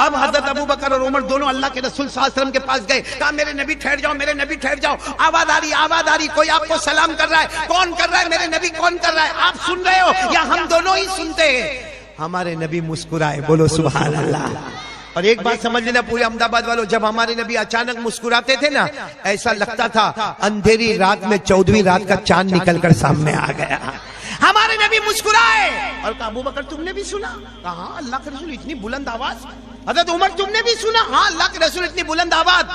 اب حضرت ابو بکر اور عمر دونوں اللہ کے رسول صلی اللہ علیہ وسلم کے پاس گئے، کہا میرے نبی ٹھہر جاؤ، میرے نبی ٹھہر جاؤ، آواز آ رہی کوئی آپ کو سلام کر رہا ہے، کون کر رہا ہے؟ میرے نبی کون کر رہا ہے؟ آپ سن رہے ہو یا ہم دونوں ہی سنتے ہیں؟ ہمارے نبی مسکرائے، بولو سبحان اللہ۔ اور ایک بات سمجھ لینا پورے احمد آباد والوں، جب ہمارے نبی اچانک مسکراتے تھے نا، ایسا لگتا تھا اندھیری رات میں 14ویں رات کا چاند نکل کر سامنے آ گیا۔ ہمارے نبی مسکرائے اور کہا ابو بکر تم نے بھی سنا؟ کہا ہاں اللہ کے رسول اتنی بلند آواز۔ حضرت عمر تم نے بھی سنا؟ ہاں اللہ کے رسول اتنی بلند آواز۔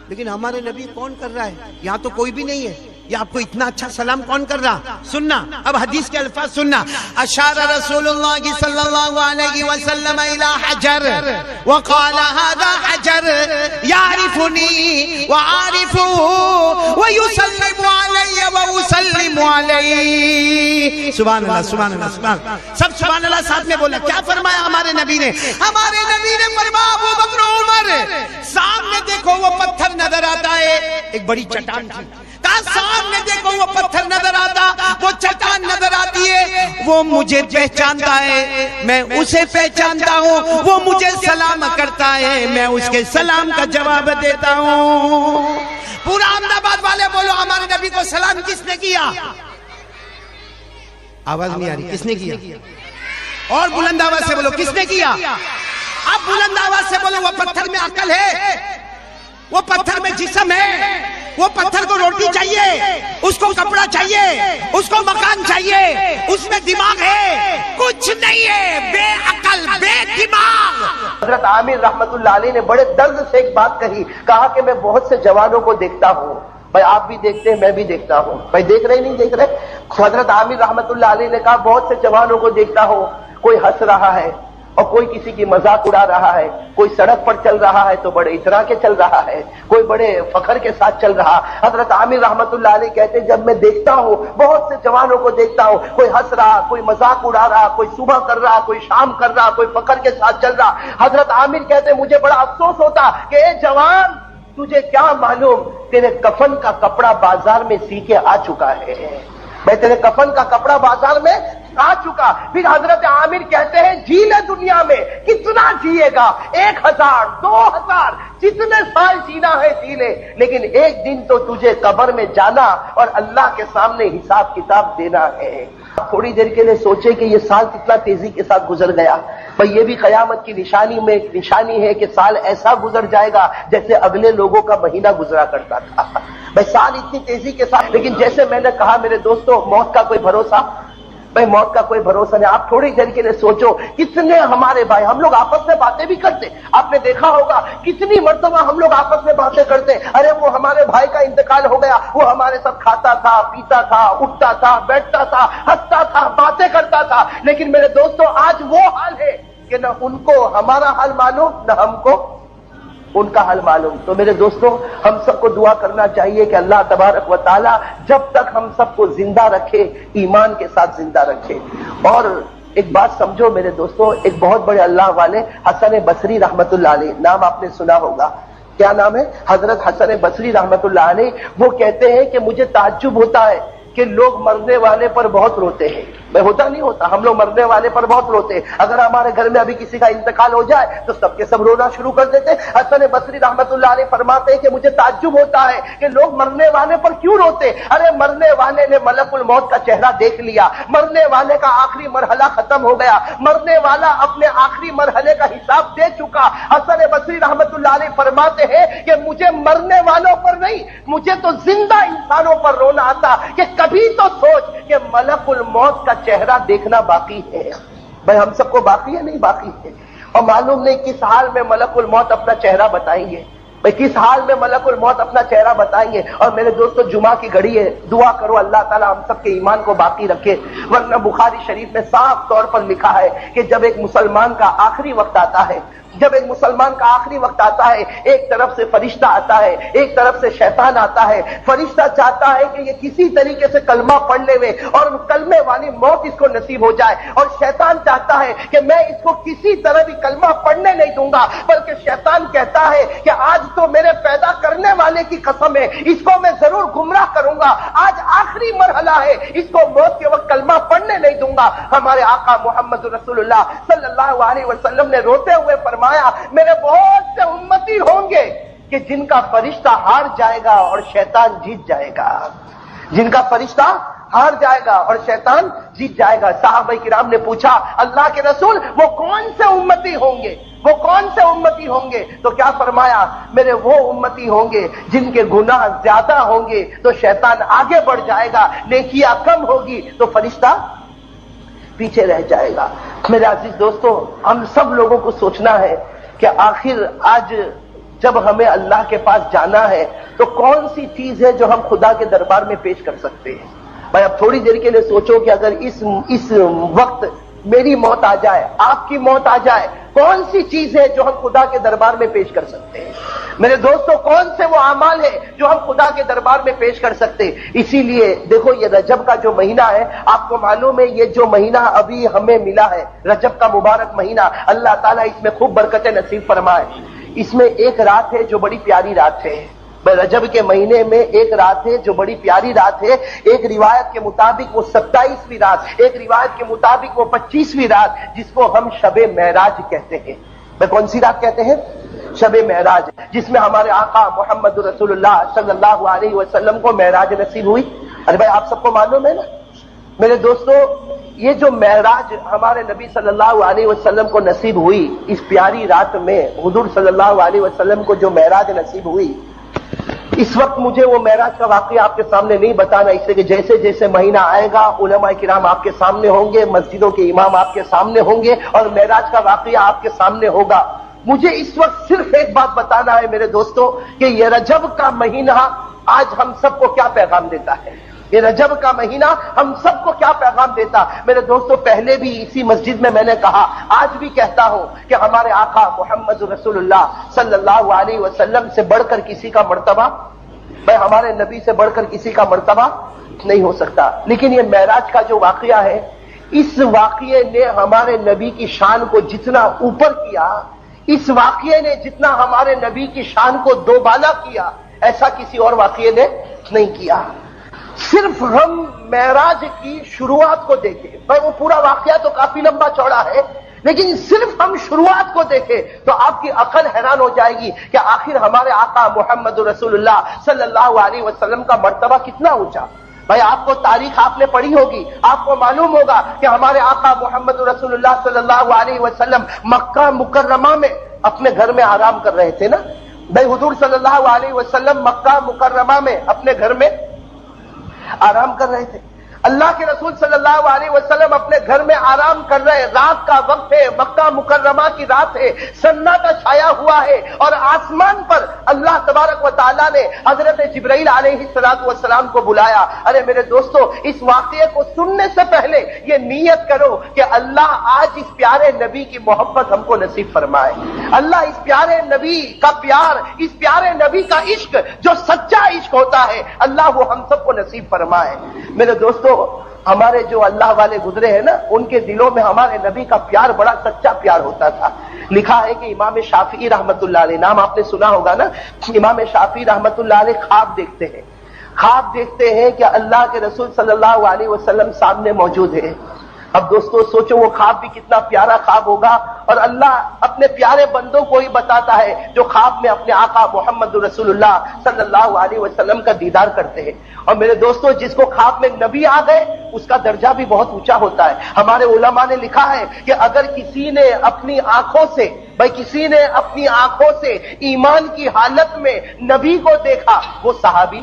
لیکن ہمارے نبی کون کر رہا ہے؟ یہاں تو کوئی بھی نہیں ہے، یہ آپ کو اتنا اچھا سلام کون کر رہا؟ سننا، اب حدیث کے الفاظ سننا۔ اشار رسول اللہ صلی اللہ علیہ وسلم الى حجر وقال هذا حجر يعرفني وعارفه ويسلم علي واسلم عليه۔ سبحان اللہ سبحان اللہ سبحان اللہ، سب سبحان اللہ ساتھ میں بولا۔ کیا فرمایا ہمارے نبی نے؟ ہمارے نبی نے فرمایا ابو بکر عمر سامنے دیکھو وہ پتھر نظر آتا ہے، ایک بڑی چٹان تھی، سامنے دیکھو وہ پتھر نظر آتا، وہ چٹان نظر آتی ہے، وہ مجھے پہچانتا ہے، میں اسے پہچانتا ہوں، وہ مجھے سلام کرتا ہے، میں اس کے سلام کا جواب دیتا ہوں۔ پورا احمد آباد والے بولو ہمارے نبی کو سلام کس نے کیا؟ آواز نہیں آ رہی، کس نے کیا؟ اور بلند آواز سے بولو کس نے کیا؟ اب بلند آواز سے بولو وہ پتھر میں عقل ہے، وہ پتھر میں جسم ہے، وہ پتھر کو روٹی چاہیے، اس کو کپڑا چاہیے، اس کو مکان چاہیے، اس میں دماغ ہے، کچھ نہیں ہے، بے عقل بے دماغ۔ حضرت عامر رحمت اللہ علیہ نے بڑے درد سے ایک بات کہی، کہا کہ میں بہت سے جوانوں کو دیکھتا ہوں، بھائی آپ بھی دیکھتے ہیں میں بھی دیکھتا ہوں، بھائی دیکھ رہے نہیں دیکھ رہے؟ حضرت عامر رحمت اللہ علیہ نے کہا بہت سے جوانوں کو دیکھتا ہوں، کوئی ہنس رہا ہے اور کوئی کسی کی مذاق اڑا رہا ہے، کوئی سڑک پر چل رہا ہے تو بڑے اترا کے چل رہا ہے، کوئی بڑے فخر کے ساتھ چل رہا۔ حضرت عامر رحمت اللہ علیہ کہتے ہیں جب میں دیکھتا ہوں بہت سے جوانوں کو دیکھتا ہوں، کوئی ہنس رہا، کوئی مذاق اڑا رہا، کوئی صبح کر رہا، کوئی شام کر رہا، کوئی فخر کے ساتھ چل رہا۔ حضرت عامر کہتے ہیں مجھے بڑا افسوس ہوتا کہ اے جوان تجھے کیا معلوم تیرے کفن کا کپڑا بازار میں سی کے آ چکا ہے، میں تیرے کفن کا کپڑا بازار میں آ چکا۔ پھر حضرت عامر کہتے ہیں جی لے دنیا میں کتنا جیے گا، 1000 2000 جتنے سال جینا ہے جی لے، لیکن ایک دن تو تجھے قبر میں جانا اور اللہ کے سامنے حساب کتاب دینا ہے۔ تھوڑی دیر کے لیے سوچے کہ یہ سال کتنا تیزی کے ساتھ گزر گیا، بھئی یہ بھی قیامت کی نشانی میں ایک نشانی ہے کہ سال ایسا گزر جائے گا جیسے اگلے لوگوں کا مہینہ گزرا کرتا تھا، بھئی سال اتنی تیزی کے ساتھ۔ لیکن جیسے میں نے کہا میرے دوستو، موت کا کوئی بھروسہ، بھئی موت کا کوئی بھروسہ نہیں۔ آپ تھوڑی دیر کے لیے سوچو کتنے ہمارے بھائی، ہم لوگ آپس میں باتیں بھی کرتے، آپ نے دیکھا ہوگا کتنی مرتبہ ہم لوگ آپس میں باتیں کرتے، ارے وہ ہمارے بھائی کا انتقال ہو گیا، وہ ہمارے ساتھ کھاتا تھا، پیتا تھا، اٹھتا تھا، بیٹھتا تھا، ہنستا تھا، باتیں کرتا تھا۔ لیکن میرے دوستو آج وہ حال ہے کہ نہ ان کو ہمارا حال معلوم نہ ہم کو ان کا حال معلوم۔ تو میرے دوستو ہم سب کو دعا کرنا چاہیے کہ اللہ تبارک و تعالی جب تک ہم سب کو زندہ رکھے، ایمان کے ساتھ زندہ رکھے۔ اور ایک بات سمجھو میرے دوستو، ایک بہت بڑے اللہ والے حسن بصری رحمت اللہ علیہ، نام آپ نے سنا ہوگا، کیا نام ہے؟ حضرت حسن بصری رحمت اللہ علیہ، وہ کہتے ہیں کہ مجھے تعجب ہوتا ہے کہ لوگ مرنے والے پر بہت روتے ہیں. میں ہوتا نہیں ہوتا, ہم لوگ مرنے والے پر بہت روتے ہیں. اگر ہمارے گھر میں ابھی کسی کا انتقال ہو جائے تو سب کے سب رونا شروع کر دیتے. حسن بصری رحمت اللہ علیہ فرماتے ہیں کہ مجھے تعجب ہوتا ہے کہ لوگ مرنے والے پر کیوں روتے. ارے مرنے والے نے ملک الموت کا چہرہ دیکھ لیا, مرنے والے کا آخری مرحلہ ختم ہو گیا, مرنے والا اپنے آخری مرحلے کا حساب دے چکا. حسن بصری رحمت اللہ علیہ فرماتے ہیں کہ مجھے مرنے والوں پر نہیں, مجھے تو زندہ انسانوں پر رونا آتا کہ کبھی تو سوچ کہ ملک الموت کا چہرہ دیکھنا باقی ہے. بھائی ہم سب کو باقی ہے, نہیں باقی ہے, اور معلوم نہیں کس حال میں ملک الموت اپنا چہرہ بتائیں گے. بھائی کس حال میں ملک الموت اپنا چہرہ بتائیں گے. اور میرے دوستو جمعہ کی گھڑی ہے, دعا کرو اللہ تعالیٰ ہم سب کے ایمان کو باقی رکھے, ورنہ بخاری شریف میں صاف طور پر لکھا ہے کہ جب ایک مسلمان کا آخری وقت آتا ہے, جب ایک مسلمان کا آخری وقت آتا ہے, ایک طرف سے فرشتہ آتا ہے, ایک طرف سے شیطان آتا ہے. فرشتہ چاہتا ہے کہ یہ کسی طریقے سے کلمہ پڑھ لے وے اور کلمے والی موت اس کو نصیب ہو جائے, اور شیطان چاہتا ہے کہ میں اس کو کسی طرح بھی کلمہ پڑھنے نہیں دوں گا, بلکہ شیطان کہتا ہے کہ آج تو میرے پیدا کرنے والے کی قسم ہے, اس کو میں ضرور گمراہ کروں گا, آج آخری مرحلہ ہے, اس کو موت کے وقت کلمہ پڑھنے نہیں دوں گا. ہمارے آقا محمد رسول اللہ صلی اللہ علیہ وسلم نے روتے ہوئے فرمایا میرے بہت سے امتی ہوں گے کہ جن کا فرشتہ ہار جائے گا اور شیطان جیت جائے گا, جن کا فرشتہ ہار جائے گا اور شیطان جیت جائے گا. صحابہ کرام نے پوچھا اللہ کے رسول وہ کون سے امتی ہوں گے, وہ کون سے امتی ہوں گے؟ تو کیا فرمایا, میرے وہ امتی ہوں گے جن کے گناہ زیادہ ہوں گے تو شیطان آگے بڑھ جائے گا, نیکیاں کم ہوگی تو فرشتہ پیچھے رہ جائے گا. میرے عزیز دوستو, ہم سب لوگوں کو سوچنا ہے کہ آخر آج جب ہمیں اللہ کے پاس جانا ہے تو کون سی چیز ہے جو ہم خدا کے دربار میں پیش کر سکتے ہیں. بھائی اب تھوڑی دیر کے لیے سوچو کہ اگر اس وقت میری موت آ جائے, آپ کی موت آ جائے, کون سی چیز ہے جو ہم خدا کے دربار میں پیش کر سکتے ہیں؟ میرے دوستو کون سے وہ اعمال ہیں جو ہم خدا کے دربار میں پیش کر سکتے ہیں؟ اسی لیے دیکھو یہ رجب کا جو مہینہ ہے, آپ کو معلوم ہے یہ جو مہینہ ابھی ہمیں ملا ہے رجب کا مبارک مہینہ, اللہ تعالیٰ اس میں خوب برکتیں نصیب فرمائے. اس میں ایک رات ہے جو بڑی پیاری رات ہے. رجب کے مہینے میں ایک رات ہے جو بڑی پیاری رات ہے. ایک روایت کے مطابق وہ 27ویں رات, ایک روایت کے مطابق وہ 25ویں رات, جس کو ہم شب معراج کہتے ہیں. کون سی رات کہتے ہیں؟ شب معراج, جس میں ہمارے آقا محمد رسول اللہ صلی اللہ علیہ وسلم کو معراج نصیب ہوئی. ارے بھائی آپ سب کو معلوم ہے نا میرے دوستو, یہ جو معراج ہمارے نبی صلی اللہ علیہ وسلم کو نصیب ہوئی, اس پیاری رات میں حضور صلی اللہ علیہ وسلم کو جو معراج نصیب ہوئی, اس وقت مجھے وہ معراج کا واقعہ آپ کے سامنے نہیں بتانا, اس لیے کہ جیسے جیسے مہینہ آئے گا علماء کرام آپ کے سامنے ہوں گے, مسجدوں کے امام آپ کے سامنے ہوں گے, اور معراج کا واقعہ آپ کے سامنے ہوگا. مجھے اس وقت صرف ایک بات بتانا ہے میرے دوستو کہ یہ رجب کا مہینہ آج ہم سب کو کیا پیغام دیتا ہے. یہ رجب کا مہینہ ہم سب کو کیا پیغام دیتا. میرے دوستو پہلے بھی اسی مسجد میں نے کہا, آج بھی کہتا ہوں کہ ہمارے آقا محمد رسول اللہ صلی اللہ علیہ وسلم سے بڑھ کر کسی کا مرتبہ, بھائی ہمارے نبی سے بڑھ کر کسی کا مرتبہ نہیں ہو سکتا. لیکن یہ معراج کا جو واقعہ ہے, اس واقعے نے ہمارے نبی کی شان کو جتنا اوپر کیا, اس واقعے نے جتنا ہمارے نبی کی شان کو دوبالا کیا, ایسا کسی اور واقعے نے نہیں کیا. صرف ہم معراج کی شروعات کو دیکھیں, بھائی وہ پورا واقعہ تو کافی لمبا چوڑا ہے, لیکن صرف ہم شروعات کو دیکھیں تو آپ کی عقل حیران ہو جائے گی کہ آخر ہمارے آقا محمد رسول اللہ صلی اللہ علیہ وسلم کا مرتبہ کتنا اونچا. بھائی آپ کو تاریخ آپ نے پڑھی ہوگی, آپ کو معلوم ہوگا کہ ہمارے آقا محمد رسول اللہ صلی اللہ علیہ وسلم مکہ مکرمہ میں اپنے گھر میں آرام کر رہے تھے نا. بھائی حضور صلی اللہ علیہ وسلم مکہ مکرمہ میں اپنے گھر میں آرام کر رہے تھے. اللہ کے رسول صلی اللہ علیہ وسلم اپنے گھر میں آرام کر رہے, رات کا وقت ہے, مکہ مکرمہ کی رات ہے, سناٹا چھایا ہوا ہے, اور آسمان پر اللہ تبارک و تعالیٰ نے حضرت جبرائیل علیہ السلام کو بلایا. ارے میرے دوستو اس واقعے کو سننے سے پہلے یہ نیت کرو کہ اللہ آج اس پیارے نبی کی محبت ہم کو نصیب فرمائے. اللہ اس پیارے نبی کا پیار, اس پیارے نبی کا عشق جو سچا عشق ہوتا ہے, اللہ وہ ہم سب کو نصیب فرمائے. میرے دوستو ہمارے جو اللہ والے گزرے ہیں نا, ان کے دلوں میں ہمارے نبی کا پیار بڑا سچا پیار ہوتا تھا. لکھا ہے کہ امام شافعی رحمت اللہ علیہ, نام آپ نے سنا ہوگا نا, امام شافعی رحمت اللہ علیہ خواب دیکھتے ہیں. خواب دیکھتے ہیں کہ اللہ کے رسول صلی اللہ علیہ وسلم سامنے موجود ہے. اب دوستو سوچو وہ خواب بھی کتنا پیارا خواب ہوگا, اور اللہ اپنے پیارے بندوں کو ہی بتاتا ہے جو خواب میں اپنے آقا محمد رسول اللہ صلی اللہ علیہ وسلم کا دیدار کرتے ہیں. اور میرے دوستو جس کو خواب میں نبی آ گئے اس کا درجہ بھی بہت اونچا ہوتا ہے. ہمارے علماء نے لکھا ہے کہ اگر کسی نے اپنی آنکھوں سے ایمان کی حالت میں نبی کو دیکھا وہ صحابی,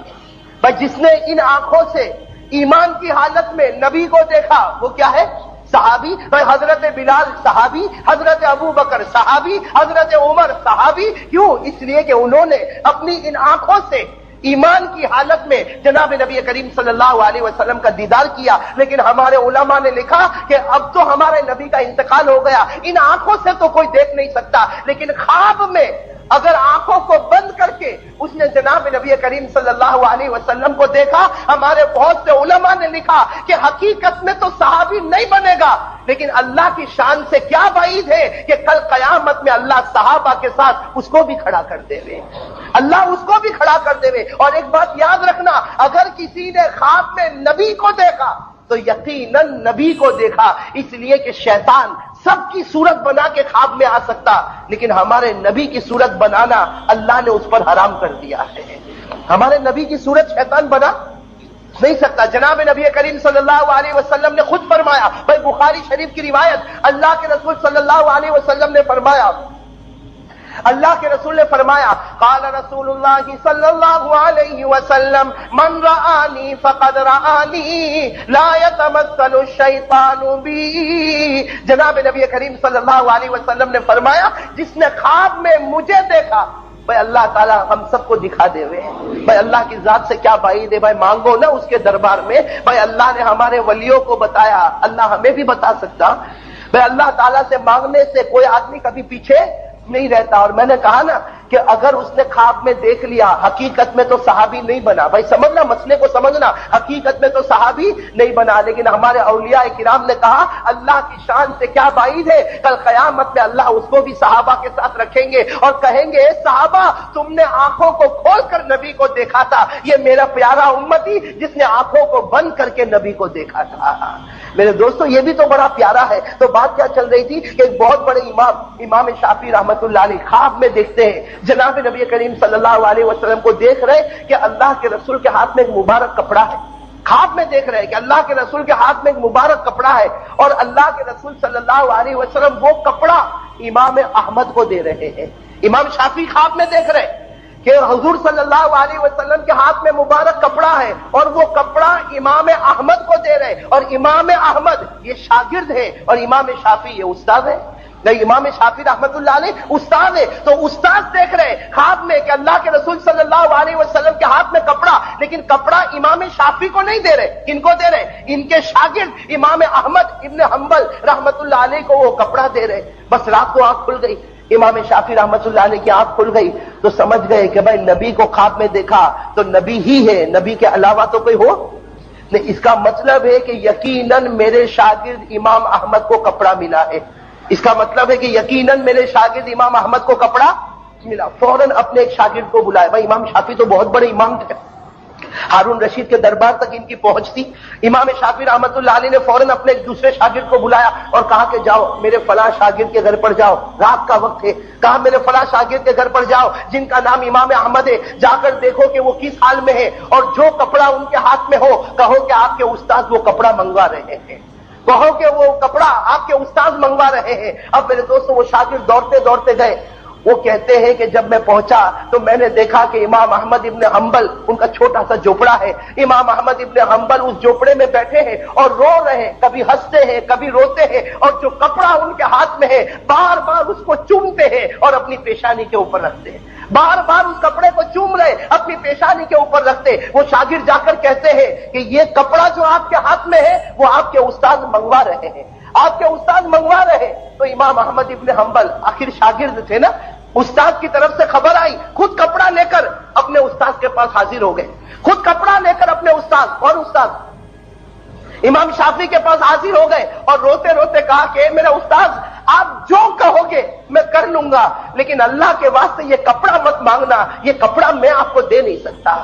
بھائی جس نے ان آنکھوں سے ایمان کی حالت میں نبی کو دیکھا وہ کیا ہے؟ صحابی. بھائی حضرت بلال صحابی, حضرت ابو بکر صحابی, حضرت عمر صحابی. کیوں؟ اس لیے کہ انہوں نے اپنی ان آنکھوں سے ایمان کی حالت میں جناب نبی کریم صلی اللہ علیہ وسلم کا دیدار کیا. لیکن ہمارے علماء نے لکھا کہ اب تو ہمارے نبی کا انتقال ہو گیا, ان آنکھوں سے تو کوئی دیکھ نہیں سکتا, لیکن خواب میں اگر آنکھوں کو بند کر کے اس نے جناب نبی کریم صلی اللہ علیہ وسلم کو دیکھا, ہمارے بہت سے علماء نے لکھا کہ حقیقت میں تو صحابی نہیں بنے گا, لیکن اللہ کی شان سے کیا بعید ہے کہ کل قیامت میں اللہ صحابہ کے ساتھ اس کو بھی کھڑا کر دے گے, اللہ اس کو بھی کھڑا کر دے گے. اور ایک بات یاد رکھنا, اگر کسی نے خواب میں نبی کو دیکھا تو یقیناً نبی کو دیکھا, اس لیے کہ شیطان سب کی صورت بنا کے خواب میں آ سکتا, لیکن ہمارے نبی کی صورت بنانا اللہ نے اس پر حرام کر دیا ہے. ہمارے نبی کی صورت شیطان بنا نہیں سکتا. جناب نبی کریم صلی اللہ علیہ وسلم نے خود فرمایا, بھائی بخاری شریف کی روایت, اللہ کے رسول صلی اللہ علیہ وسلم نے فرمایا, اللہ کے رسول نے فرمایا, قال رسول اللہ صلی اللہ علیہ وسلم من رآنی فقد رآنی لا يتمثل الشیطان بی. جناب نبی کریم صلی اللہ علیہ وسلم نے فرمایا, جس نے خواب میں مجھے دیکھا, بھائی اللہ تعالیٰ ہم سب کو دکھا دے ہوئے ہیں. بھائی اللہ کی ذات سے کیا بعید ہے, بھائی مانگو نا اس کے دربار میں. بھائی اللہ نے ہمارے ولیوں کو بتایا, اللہ ہمیں بھی بتا سکتا. بھائی اللہ تعالیٰ سے مانگنے سے کوئی آدمی کبھی پیچھے نہیں رہتا. اور میں نے کہا نا کہ اگر اس نے خواب میں دیکھ لیا, حقیقت میں تو صحابی نہیں بنا. بھائی سمجھنا, مسئلے کو سمجھنا, حقیقت میں تو صحابی نہیں بنا, لیکن ہمارے اولیاء کرام نے کہا اللہ کی شان سے کیا بعید ہے, کل قیامت میں اللہ اس کو بھی صحابہ کے ساتھ رکھیں گے اور کہیں گے, اے صحابہ تم نے آنکھوں کو کھول کر نبی کو دیکھا تھا, یہ میرا پیارا امتی جس نے آنکھوں کو بند کر کے نبی کو دیکھا تھا. میرے دوستو یہ بھی تو بڑا پیارا ہے. تو بات کیا چل رہی تھی کہ ایک بہت بڑے امام شافعی رحمت اللہ علیہ خواب میں دیکھتے ہیں جناب نبی کریم صلی اللہ علیہ وسلم کو, دیکھ رہے کہ اللہ کے رسول کے ہاتھ میں ایک مبارک کپڑا ہے. خواب میں دیکھ رہے کہ اللہ کے رسول کے ہاتھ میں ایک مبارک کپڑا ہے, اور اللہ کے رسول صلی اللہ علیہ وسلم وہ کپڑا امام احمد کو دے رہے ہیں. امام شافعی خواب میں دیکھ رہے کہ حضور صلی اللہ علیہ وسلم کے ہاتھ میں مبارک کپڑا ہے, اور وہ کپڑا امام احمد کو دے رہے, اور امام احمد یہ شاگرد ہے اور امام شافعی یہ استاد ہے. نہیں, امام شافعی رحمت اللہ علیہ استاد ہے, تو استاد دیکھ رہے خواب میں کہ اللہ کے رسول صلی اللہ علیہ وسلم کے ہاتھ میں کپڑا, لیکن کپڑا امام شافعی کو نہیں دے رہے. کن کو دے رہے؟ ان کے شاگرد امام احمد ابن حنبل رحمت اللہ علیہ کو وہ کپڑا دے رہے. بس رات کو آنکھ کھل گئی, امام شافعی رحمت اللہ علیہ کی آنکھ کھل گئی تو سمجھ گئے کہ بھائی نبی کو خواب میں دیکھا تو نبی ہی ہے, نبی کے علاوہ تو کوئی ہو نہیں. اس کا مطلب ہے کہ یقیناً میرے شاگرد امام احمد کو کپڑا ملا ہے. اس کا مطلب ہے کہ یقیناً میرے شاگرد امام احمد کو کپڑا ملا. فوراً اپنے ایک شاگرد کو بلایا. بھائی امام شافعی تو بہت بڑے امام تھے, ہارون رشید کے دربار تک ان کی پہنچ تھی. امام شافعی رحمت اللہ علیہ نے فوراً اپنے ایک دوسرے شاگرد کو بلایا اور کہا کہ جاؤ میرے فلاں شاگرد کے گھر پر جاؤ, رات کا وقت ہے. کہا میرے فلاں شاگرد کے گھر پر جاؤ جن کا نام امام احمد ہے, جا کر دیکھو کہ وہ کس حال میں ہے, اور جو کپڑا ان کے ہاتھ میں ہو کہو کہ آپ کے استاد وہ کپڑا منگوا رہے ہیں, کہو کہ وہ کپڑا آپ کے استاد منگوا رہے ہیں. اب میرے دوستوں وہ شاگرد دوڑتے دوڑتے گئے. وہ کہتے ہیں کہ جب میں پہنچا تو میں نے دیکھا کہ امام احمد ابن حنبل, ان کا چھوٹا سا جھوپڑا ہے, امام احمد ابن حنبل اس جھوپڑے میں بیٹھے ہیں اور رو رہے ہیں, کبھی ہنستے ہیں کبھی روتے ہیں, اور جو کپڑا ان کے ہاتھ میں ہے بار بار اس کو چومتے ہیں اور اپنی پیشانی کے اوپر رکھتے ہیں, بار بار اس کپڑے کو چوم رہے, اپنی پیشانی کے اوپر رکھتے. وہ شاگرد جا کر کہتے ہیں کہ یہ کپڑا جو آپ کے ہاتھ میں ہے وہ آپ کے استاد منگوا رہے ہیں, آپ کے استاد منگوا رہے. تو امام احمد ابن حنبل آخر شاگرد تھے نا, استاد کی طرف سے خبر آئی, خود کپڑا لے کر اپنے استاد کے پاس حاضر ہو گئے, خود کپڑا لے کر اپنے استاد, اور استاد امام شافعی کے پاس حاضر ہو گئے اور روتے روتے کہا کہ میرا استاد آپ جو کہو گے میں کر لوں گا, لیکن اللہ کے واسطے یہ کپڑا مت مانگنا, یہ کپڑا میں آپ کو دے نہیں سکتا.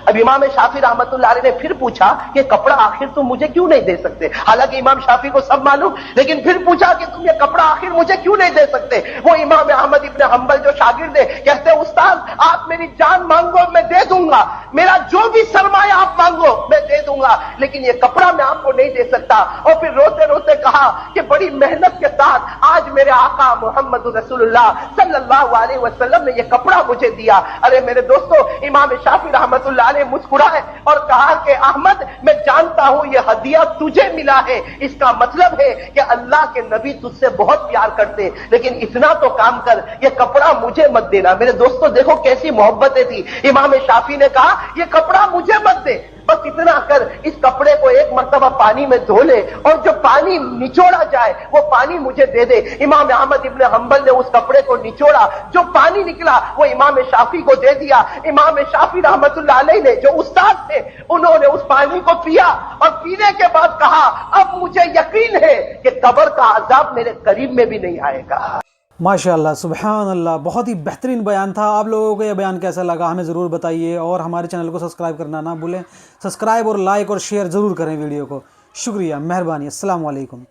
اب امام شافعی رحمت اللہ علیہ نے پھر پوچھا کہ کپڑا آخر تم مجھے کیوں نہیں دے سکتے؟ حالانکہ امام شافعی کو سب معلوم، لیکن پھر پوچھا کہ تم یہ کپڑا آخر مجھے کیوں نہیں دے سکتے؟ وہ امام احمد ابن حنبل جو شاگرد ہے کہتے ہیں استاد آپ میری جان مانگو میں دے دوں گا، میرا جو بھی سرمایہ آپ مانگو میں دے دوں گا، لیکن یہ کپڑا میں آپ کو نہیں دے سکتا۔ اور پھر روتے روتے کہا کہ بڑی محنت کے ساتھ آج میرے آقا محمد رسول اللہ صلی اللہ علیہ وسلم نے یہ کپڑا مجھے دیا۔ ارے میرے دوستو، امام شافعی رحمت اللہ علیہ مسکرائے اور کہا کہ احمد میں جانتا ہوں یہ ہدیہ تجھے ملا ہے، اس کا مطلب ہے کہ اللہ کے نبی تجھ سے بہت پیار کرتے، لیکن اتنا تو کام کر، یہ کپڑا مجھے مت دینا۔ میرے دوستو دیکھو کیسی محبتیں تھی۔ امام شافعی نے کہا یہ کپڑا مجھے مت دے، بس اتنا کر اس کپڑے کو ایک مرتبہ پانی میں دھو لے اور جو پانی نچوڑا جائے وہ پانی مجھے دے دے۔ امام احمد ابن حنبل نے اس کپڑے کو نچوڑا، جو پانی نکلا وہ امام شافعی کو دے دیا۔ امام شافعی رحمت اللہ علیہ نے جو استاد تھے انہوں نے اس پانی کو پیا اور پینے کے بعد کہا اب مجھے یقین ہے کہ قبر کا عذاب میرے قریب میں بھی نہیں آئے گا۔ ماشاءاللہ، سبحان اللہ، بہت ہی بہترین بیان تھا۔ آپ لوگوں کو یہ بیان کیسا لگا ہمیں ضرور بتائیے، اور ہمارے چینل کو سبسکرائب کرنا نہ بھولیں۔ سبسکرائب اور لائک اور شیئر ضرور کریں ویڈیو کو۔ شکریہ، مہربانی، السلام علیکم۔